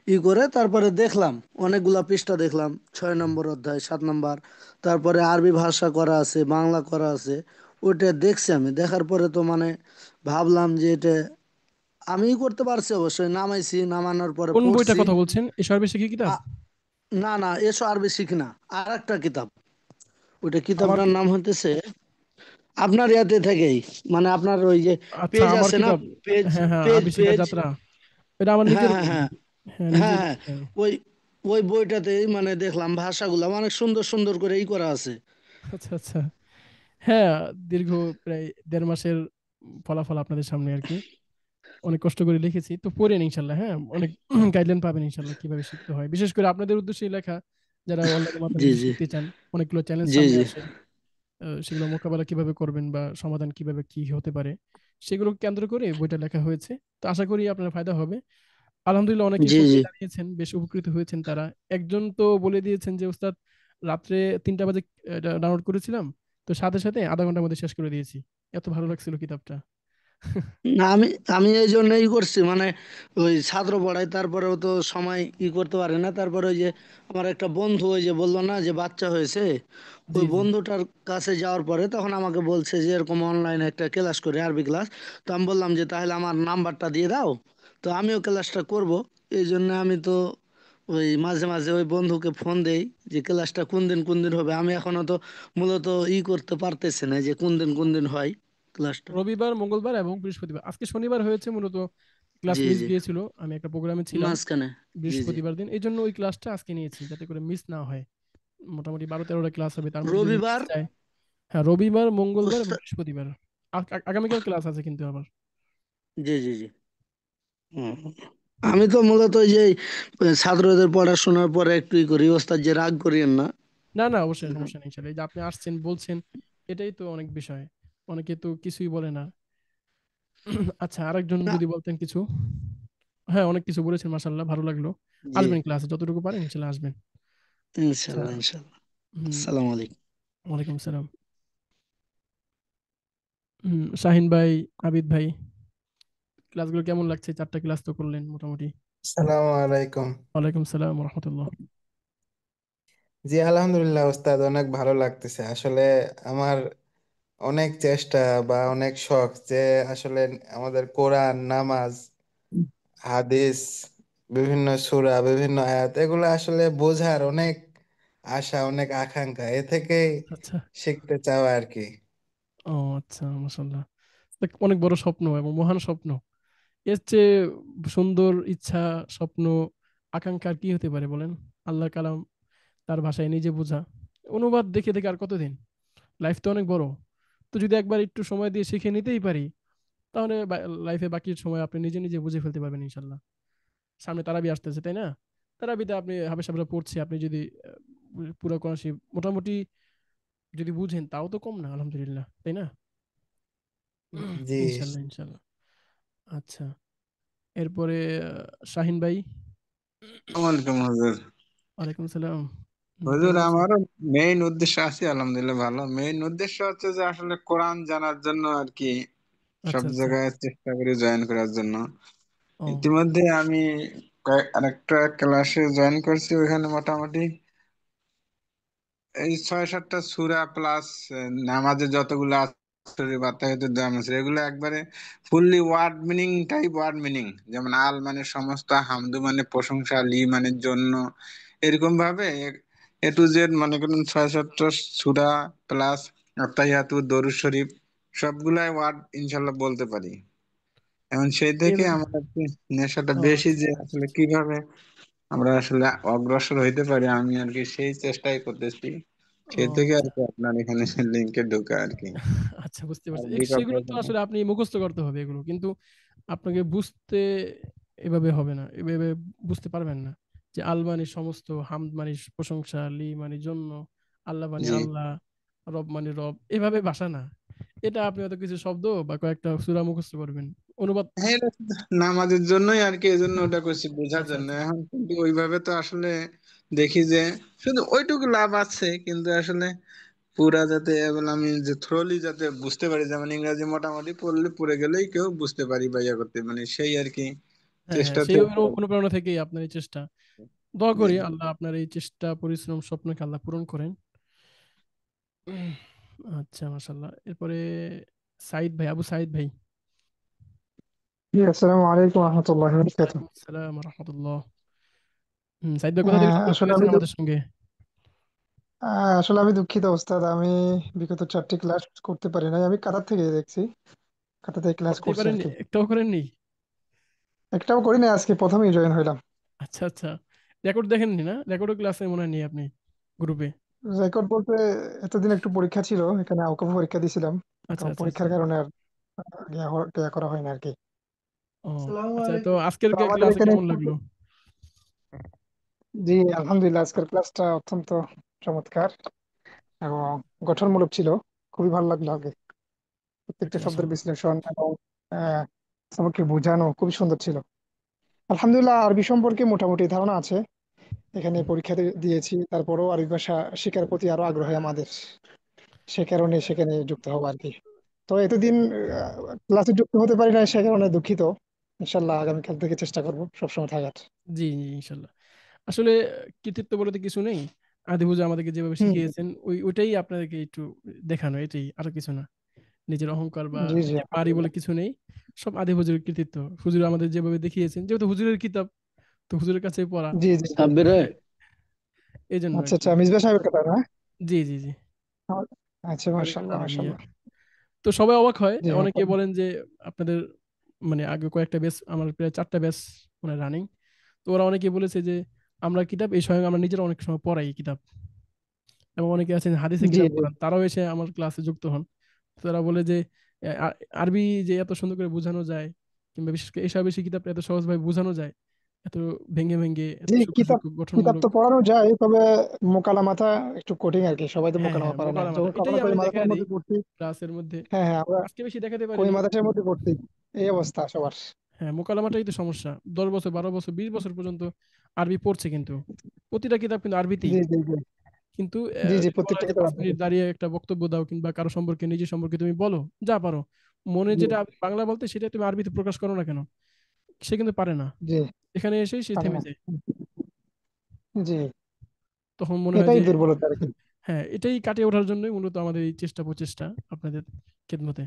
করে তারপরে দেখলাম, অনেকগুলা পৃষ্ঠা দেখলাম, 6 নম্বর অধ্যায়, 7 নম্বর, তারপরে আরবি ভাষা করা আছে, বাংলা করা আছে। ওইটা দেখছি, আমি দেখার পরে তো মানে ভাবলাম যে এটা আমিই করতে পারছি, অবশ্যই নামাইছি, নামানোর পরে কোন বইটার পড়ছি। কথা বলছেন, এসব বেশি কি কিতাব? আ- না না, এসো আরবি শিখি না, আর একটা কিতাব। ওইটা আমার কিতাবটার নাম হইতেছে আপনার ইয়াতে থেকেই, মানে আপনার ওই যে আচ্ছা, পেজ আমার আছে না, কিতাব, পেজ হ্যাঁ হ্যাঁ, পেজ আরবি শেখার পেজ। যাত্রা, এটা আমার নিজের হ্যাঁ হ্যাঁ বই। হ্যাঁ হ্যাঁ, হ্যাঁ নিজের। হ্যাঁ। হ্যাঁ। ওই ওই বইটাতেই মানে দেখলাম ভাষাগুলো অনেক সুন্দর সুন্দর করে করা আছে। আচ্ছা আচ্ছা, হ্যাঁ, দীর্ঘ প্রায় 1.5 মাসের ফলাফল আপনাদের সামনে আর কি, অনেক কষ্ট করে লিখেছি, তো পড়েন ইনশাল্লাহ, হ্যাঁ, অনেক গাইডলাইন পাবেন ইনশাল্লাহ কিভাবে শিখতে হয়, বিশেষ করে আপনাদের উদ্দেশ্যে লেখা, যারা অনলাইনের মাধ্যমে জি বেশি জি শিখতে চান, অনেকগুলো চ্যালেঞ্জ জি সামনে জি আসে, সেগুলো মোকাবেলা কিভাবে করবেন বা সমাধান কিভাবে কি হতে পারে, সেগুলো কেন্দ্র করে বইটা লেখা হয়েছে। তো আশা করি আপনার ফায়দা হবে। আলহামদুলিল্লাহ, অনেকেই জি ফোন জি দিয়ে জানিয়েছেন, বেশ উপকৃত হয়েছেন তারা। একজন তো বলে দিয়েছেন যে ওস্তাদ, রাত্রে 3টা বাজে এটা ডাউনলোড করেছিলাম, তো সাথে সাথে আধা ঘন্টার মধ্যে শেষ করে দিয়েছি, এত ভালো লাগছিল কিতাবটা। না, আমি আমি এই জন্য করছি, মানে ওই ছাত্র পড়াই, তারপরেও তো সময় করতে পারে না। তারপরে ওই যে আমার একটা বন্ধু ওই যে বললো না যে বাচ্চা হয়েছে, জি ওই জি, বন্ধুটার কাছে যাওয়ার পরে তখন আমাকে বলছে যে এরকম অনলাইনে একটা ক্লাস করে, আরবি ক্লাস। তো আমি বললাম যে তাহলে আমার নাম্বারটা দিয়ে দাও, তো আমিও ক্লাসটা করব। এই জন্য আমি তো ওই মাঝে মাঝে ওই বন্ধুকে ফোন দেই যে ক্লাসটা কোন দিন হবে। আমি এখনো তো মূলত করতে পারতেছি না যে কোন দিন হয় ক্লাসটা। রবিবার, মঙ্গলবার এবং বৃহস্পতিবার, আজকে শনিবার হয়েছে মূলত, ক্লাস জি মিস জি, গিয়েছিল, আমি একটা প্রোগ্রামে ছিলাম মাঝখানে। জি জি, বৃহস্পতিবার দিন, এই জন্য ওই ক্লাসটা আজকে নিয়েছি যাতে করে মিস না হয়। মোটামুটি 12-13টা ক্লাস হবে, তার মধ্যে যদি মিস রবিবার। যায়। হ্যাঁ, রবিবার, মঙ্গলবার এবং ওস্তা- বৃহস্পতিবার। আগামীকাল ক্লাস আছে কিন্তু আবার। জি জি জি। হুম। আমি তো মূলত ওই যে ছাত্রদের পড়াশোনার পরে একটু করি, ওস্তাদ যে রাগ করিয়েন না। না না, অবশ্যই সমস্যা নেই ইনশাল্লাহ। এই যে আপনি আসছেন বলছেন, এটাই তো অনেক বিষয়, অনেকে তো কিছুই বলে না। আচ্ছা, আরেকজন না, যদি বলতেন কিছু। হ্যাঁ, অনেক কিছু বলেছেন, মাশাল্লাহ, ভালো লাগলো। জি, আসবেন ক্লাসে, যতটুকু পারেন ইনশাল্লাহ আসবেন। আচ্ছা। ইনশাল্লাহ ইনশাল্লাহ। হুম। আসসালামু আলাইকুম। ওয়ালাইকুম সালাম। শাহিন ভাই, আবিদ ভাই, ক্লাসগুলো কেমন লাগছে? 4টা ক্লাস তো করলেন মোটামুটি। আসসালামু আলাইকুম। ওয়ালাইকুম সালাম রহমতুল্লাহ। জি আলহামদুলিল্লাহ উস্তাদ, অনেক ভালো লাগতেছে আসলে। আমার অনেক চেষ্টা বা অনেক শখ যে আসলে আমাদের কোরআন, নামাজ, হাদিস, বিভিন্ন সূরা, বিভিন্ন আয়াত, এগুলো আসলে বোঝার অনেক আশা, অনেক আকাঙ্ক্ষা এ থেকেই আচ্ছা। শিখতে চাওয়া আর কি। ও আচ্ছা, মাশাল্লাহ। অনেক বড় স্বপ্ন এবং মহান স্বপ্ন। এর চেয়ে সুন্দর ইচ্ছা, স্বপ্ন, আকাঙ্ক্ষা আর কি হতে পারে বলেন? আল্লাহ কালাম, তার ভাষায় নিজে বোঝা, অনুবাদ দেখে দেখে আর কতদিন? লাইফ তো অনেক বড়। তো যদি একবার একটু সময় দিয়ে শিখে নিতেই পারি, তাহলে লাইফে বাকি সময় আপনি নিজে নিজে বুঝে ফেলতে পারবেন ইনশাল্লাহ। সামনে তারাবি আসতেছে, তাই না? তারাবিতে আপনি হাবেশ হাবেশ পড়ছে, আপনি যদি পুরো কোরআন শরীফ মোটামুটি যদি বুঝেন, তাও তো কম না, আলহামদুলিল্লাহ, তাই না? জি ইনশাল্লাহ ইনশাল্লাহ। আচ্ছা, এরপরে শাহিন ভাই। ওয়ালাইকুম হুজুর। ওয়ালাইকুম সালাম। হুজুর কেমন আছেন? আমারও মেইন উদ্দেশ্য আছে, আলহামদুলিল্লাহ ভালো। মেইন উদ্দেশ্য হচ্ছে যে আসলে কোরআন জানার জন্য আর কি সব আচ্ছা আচ্ছা। জায়গায় চেষ্টা করি জয়েন করার জন্য। ও ইতিমধ্যে আমি আরেকটা ক্লাসে জয়েন করছি, ওখানে মোটামুটি এই 6-7টা সূরা প্লাস নামাজে যতগুলো আছে বা তাহিজ্জুদ দোয়া আছে, এগুলো একবারে fully word meaning type, word meaning. যেমন আল মানে সমস্ত, হামদু মানে প্রশংসা, লি মানে জন্য, এরকম ভাবে এ টু জেড মনে করুন 6-7টা সূরা প্লাস আত্তাহিয়াতু, দরুদ শরীফ, সবগুলাই ওয়ার্ড ইনশাল্লাহ বলতে পারি। এখন সেই থেকে এবার। আমার একটু নেশাটা ও বেশি, আচ্ছা যে আচ্ছা। আসলে কিভাবে আমরা আসলে অগ্রসর হইতে পারি, আমি আর কি সেই চেষ্টাই করতেছি। ও সেই থেকে আর আচ্ছা। কি আপনার এখানে লিঙ্কে ঢোকা আর কি। আচ্ছা, বুঝতে আর পারছি। বিগত সেগুলো তো আসলে আপনি মুখস্থ করতে হবে এগুলো, কিন্তু আপনাকে বুঝতে এভাবে হবে না, এভাবে বুঝতে পারবেন না যে আল মানে সমস্ত, হামদ মানে প্রশংসা, লি মানে জন্য, আল্লাহ মানে জি, আল্লাহ, রব মানে রব, এভাবে ভাষা না। এটা আপনি হয়তো কিছু শব্দ বা কয়েকটা সূরা মুখস্থ করবেন, অনুবাদ। হ্যাঁ, এটা শুধু নামাজের জন্যই আর কি, এই জন্য ওটা করছি বোঝার আচ্ছা জন্য। আচ্ছা। এখন কিন্তু ওইভাবে তো আসলে দেখি যে শুধু ওইটুকু লাভ আছে, কিন্তু আসলে পুরা যাতে এবার আমি যে থ্রোলি যাতে বুঝতে পারি, যেমন ইংরেজি মোটামুটি পড়লে পড়ে গেলেই কেউ বুঝতে পারি বা ইয়া করতে, মানে সেই আর কি হ্যাঁ হ্যাঁ, চেষ্টাতে। সেই অনুপ্রেরণা থেকেই আপনার এই চেষ্টা। দোয়া জি। করি আল্লাহ আপনার এই চেষ্টা, পরিশ্রম, স্বপ্নকে আল্লাহ পূরণ করেন। উম, আচ্ছা, মাশাল্লাহ। এরপরে সাইদ ভাই, আবু সাইদ ভাই। জি, আসসালামু আলাইকুম রহমতুল্লাহ বরকাতুহ। ওয়ালাইকুম আসসালাম রহমতুল্লাহ। সাইদ ভাই কোথা থেকে সংযুক্ত আসলে আমি হয়েছেন আমাদের সঙ্গে? আসলে আমি দুঃখিত ওস্তাদ, আমি বিগত 4টি ক্লাস করতে পারি নাই। আমি কাতার থেকে দেখছি, কাতার থেকে ক্লাস করতেই করছি আর পারেননি, কি। একটাও করেননি? একটাও করি নাই, আজকে প্রথমেই জয়েন হইলাম। আচ্ছা আচ্ছা। রেকর্ড দেখেননি না? রেকর্ডও ক্লাসে মনে হয় নেই আপনি গ্রুপে। রেকর্ড বলতে, এতদিন একটু পরীক্ষা ছিল, এখানে আউকাফ পরীক্ষা দিয়েছিলাম, তো আচ্ছা আচ্ছা আচ্ছা। পরীক্ষার কারণে আর ইয়া করা হয় না আর কি। ও আসসালামু আচ্ছা, তো আলাইকুম। আজকের তো আমাদের ক্লাসে এখানে কেমন লাগলো? জি আলহামদুলিল্লাহ, আজকের ক্লাসটা অত্যন্ত চমৎকার এবং গঠনমূলক ছিল। খুবই ভালো লাগলো আগে, প্রত্যেকটা শব্দের মাশাআল্লাহ। বিশ্লেষণ এবং আহ, আমাকে বোঝানো খুবই সুন্দর ছিল। আলহামদুলিল্লাহ, আরবি সম্পর্কে মোটামুটি ধারণা আছে, এখানে হুম। পরীক্ষা দিয়েছি, তারপরেও আরবি ভাষা শেখার প্রতি আরো আগ্রহ আমাদের, সে কারণে সেখানে যুক্ত হবো আর কি। তো এতদিন ক্লাসে যুক্ত হতে পারি না, সে কারণে দুঃখিত। ইনশাল্লাহ আগামীকাল থেকে চেষ্টা করবো সবসময় থাকার। জি জি, ইনশাল্লাহ। আসলে কৃতিত্ব বলে তো কিছু নেই। আদিভুজা আমাদেরকে যেভাবে হুম। শিখিয়েছেন, ওইটাই আপনাদেরকে একটু দেখানো, এটাই, আরো কিছু না। নিজের অহংকার বা জি জি যে পারি বলে আলহামদুলিল্লাহ। কিছু নেই। সব আদি হুজুরের কৃতিত্ব। হুজুর আমাদের যেভাবে দেখিয়েছেন, যেহেতু হুজুরের কিতাব, তো হুজুরের কাছে পড়া, জি জি জি। সাব্বির রে, এই জন্য আর আচ্ছা কি। আচ্ছা, মিসবাহ সাহেবের কথা না? জি জি জি। আচ্ছা, মাশাআল্লাহ আলহামদুলিল্লাহ। মাশাআল্লাহ। তো সবাই অবাক হয়, জি অনেকে বলেন যে আপনাদের মানে আগে কয়েকটা ব্যাচ, আমার প্রায় 4টা ব্যাচ মানে রানিং, তো ওরা অনেকে বলেছে যে আমরা কিতাব এই স্বয়ং আমরা নিজেরা অনেক সময় পড়াই কিতাব, এবং অনেকে আছেন হাদিসের জি কিতাব জি পড়ান, তারাও এসে আমার ক্লাসে যুক্ত হন। তো তারা বলে যে আরবি যে এত সুন্দর করে বোঝানো যায়, কিংবা বিশেষ করে এসা বেশি কিতাবটা এত সহজভাবে বোঝানো যায়, এত ভেঙে ভেঙে এত জি, সূক্ষ্ম কিতাব সূক্ষ্ম কিতাব গঠনমূলক। তো পড়ানো যায়, তবে মোকালামাটা একটু কঠিন আর কি, সবাই তো হ্যাঁ মোকালামা হ্যাঁ, পারে না। মোকালামাটা যখন এটাই আমরা কই আমি দেখা মাদ্রাসার দিই মধ্যে পড়ছি। ক্লাসের মধ্যে। হ্যাঁ হ্যাঁ, আমরা আজকে বেশি দেখাতে কই পারিনি। মাদ্রাসার মধ্যে পড়ছি, এই অবস্থা সবার। হ্যাঁ, মোকালামাটাই তো সমস্যা। 10 বছর 12 বছর 20 বছর পর্যন্ত আরবি পড়ছে, কিন্তু প্রতিটা কিতাব কিন্তু আরবিতেই। জি জি জি। কিন্তু জি জি, বলা হয় প্রত্যেকটা যে কিতাব 5 মিনিট আছে। দাঁড়িয়ে একটা বক্তব্য দাও কিংবা কারো সম্পর্কে নিজের সম্পর্কে তুমি বলো, যা পারো মনে জি যেটা বাংলা বলতে সেটা তুমি আরবিতে প্রকাশ করো না কেন, সে কিন্তু পারে না। জি, এখানে এসেই সে পারে থেমে না। যায়। জি, তখন মনে হয় এটাই যে দুর্বলতা আর কি। হ্যাঁ, এটাই কাটিয়ে ওঠার জন্যই মূলত আমাদের এই চেষ্টা প্রচেষ্টা আপনাদের খেদমতে।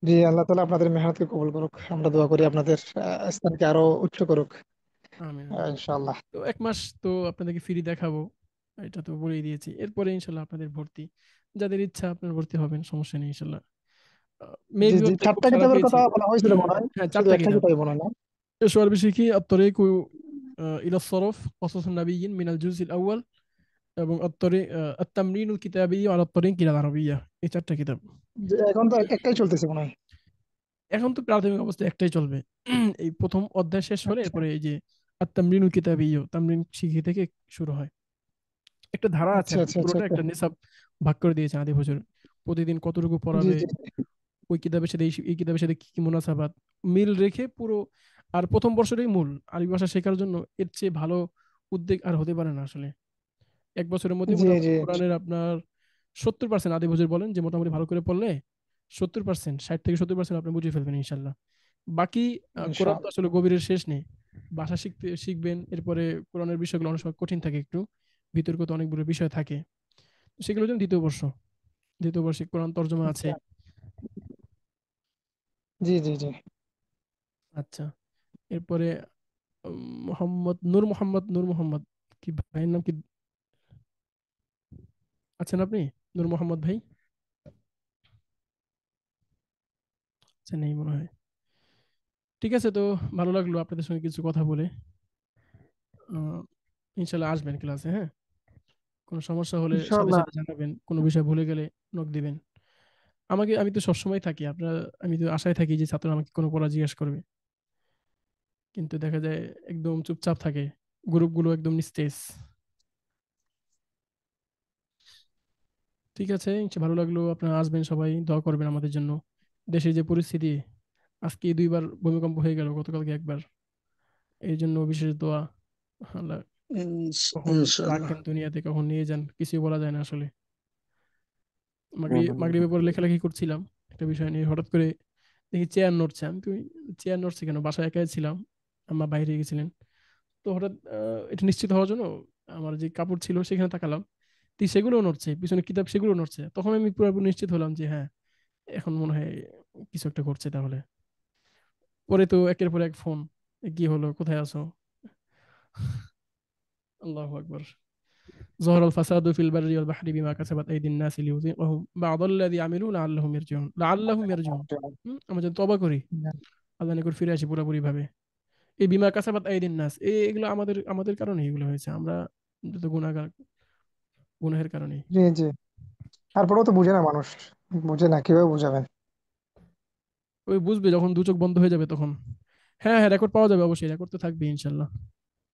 জি, আল্লাহ তাআলা আপনাদের মেহনতকে কবুল করুক, আমরা দোয়া করি আমিন আপনাদের স্থানকে আরো উচ্চ করুক। আমিন আমিন। ইনশাআল্লাহ। তো 1 মাস তো আপনাদেরকে ফ্রি দেখাবো, এটা তো বলেই দিয়েছি। এরপরে ইনশাল্লাহ আপনাদের ভর্তি, যাদের ইচ্ছা আপনার ভর্তি হবেন, সমস্যা নেই ইনশাল্লাহ। জি মেবি জি, হয়তো খুব 4টা সারা কিতাবের পেয়েছি। কথা বলা হয়েছিল মনে হয়, হ্যাঁ, শুধু 4টা একটা কিতাব। কিতাবই মনে হয় না? السؤال بشيكي الطريق إلى الصرف قصص النبيين من الجزء الأول এবং الطريق التمرين الكتابي على الطريق إلى العربية। এই 4টা কিতাব। যে এখন তো একটাই চলতেছে মনে হয়। এখন তো প্রাথমিক অবস্থায় একটাই চলবে। এই প্রথম অধ্যায় শেষ হলে আচ্ছা এরপরে এই যে আত-তামরিনুল কিতাবিয়্যু, তামরিন শিখি থেকে শুরু হয়। একটা ধারা আছে আচ্ছা আর কি, আচ্ছা আচ্ছা পুরোটা আচ্ছা। একটা নিসাব ভাগ করে দিয়েছে আদি বছর। প্রতিদিন কতটুকু জি পড়াবে, জি ওই কিতাবের সাথে এই কিতাবের সাথে কি কি মুনাসাবাত, মিল রেখে পুরো। আর প্রথম বর্ষটাই মূল আরবি ভাষা শেখার জন্য, এর চেয়ে ভালো উদ্যোগ আর হতে পারে না আসলে। 1 বছরের মধ্যে জি মোটামুটি জি। কোরআনের আপনার 70% আদি বছর বলেন যে মোটামুটি ভালো করে পড়লে 70%, 60 থেকে 70% আপনি বুঝে ফেলবেন ইনশাল্লাহ। বাকি কোরআন তো ইনশাআল্লাহ। আসলে গভীরের শেষ নেই। ভাষা শিখবেন, এরপরে কোরআনের বিষয়গুলো অনেক সময় কঠিন থাকে একটু, বিতর্কিত অনেকগুলো বিষয় থাকে। সেগুলো জন্য দ্বিতীয় বর্ষে কোরআন তর্জমা আছে। আচ্ছা। জি জি জি। আচ্ছা, এরপরে নূর মোহাম্মদ কি ভাইয়ের নাম কি আছেন আপনি? নূর মোহাম্মদ ভাই? আচ্ছা, নেই মনে হয়। ঠিক আছে, তো ভালো লাগলো আপনাদের সঙ্গে কিছু কথা বলে। আহ, ইনশাল্লাহ আসবেন ক্লাসে, হ্যাঁ? কোনো সমস্যা হলে সাথে ইনশাআল্লাহ। সাথে জানাবেন, কোনো বিষয় ভুলে গেলে নক দিবেন আমাকে। আমি তো সবসময় থাকি আপনার, আমি তো আশায় থাকি যে ছাত্র আমাকে কোনো পড়া জিজ্ঞেস করবে, কিন্তু দেখা যায় একদম চুপচাপ থাকে, গ্রুপগুলো একদম নিস্তেজ। ঠিক আছে, ভালো লাগলো। আপনারা আসবেন, সবাই দোয়া করবেন আমাদের জন্য। দেশের যে পরিস্থিতি, আজকে 2বার ভূমিকম্প হয়ে গেল, গতকালকে একবার। এই জন্য বিশেষ দোয়া। আল্লাহ কখন ইনশাআল্লাহ। রাখেন দুনিয়াতে, কখন নিয়ে যান, কিছুই বলা যায় না আসলে। হুম। মাগরিবের পরে লেখালেখি করছিলাম একটা বিষয় নিয়ে, হঠাৎ করে দেখি চেয়ার নড়ছে। আমি তো চেয়ার নড়ছে কেন, বাসায় একাই ছিলাম, আম্মা বাইরে গেছিলেন। তো হঠাৎ এটা নিশ্চিত হওয়ার জন্য আমার যে কাপড় ছিল সেখানে তাকালাম, তো সেগুলো নড়ছে, পিছনে কিতাব সেগুলো নড়ছে। তখন আমি পুরোপুরি নিশ্চিত হলাম যে হ্যাঁ, এখন মনে হয় কিছু একটা করছে তাহলে। পরে তো একের পর এক ফোন, কি হলো, কোথায় আছো? আল্লাহু আকবার। ظهر الفساد في البر والبحر بما كسبت أيدي الناس ليذيقهم بعض الذي عملوا لعلهم يرجعون। আমরা যেন তওবা করি, আল্লাহর নিকট ফিরে আসি পুরোপুরি ভাবে। এই বিমা কাসাবাত আইদিন নাস, এগুলো আমাদের আমাদের কারণে এগুলো হয়েছে, আমরা যত গুনাহগার, গুনাহের কারণে। জি জি। তারপরেও তো বুঝে না মানুষ, বুঝে না, কিভাবে বুঝাবেন? ওই বুঝবে যখন দু চোখ বন্ধ হয়ে যাবে তখন। হ্যাঁ হ্যাঁ, রেকর্ড পাওয়া যাবে, অবশ্যই রেকর্ড তো থাকবে ইনশাল্লাহ।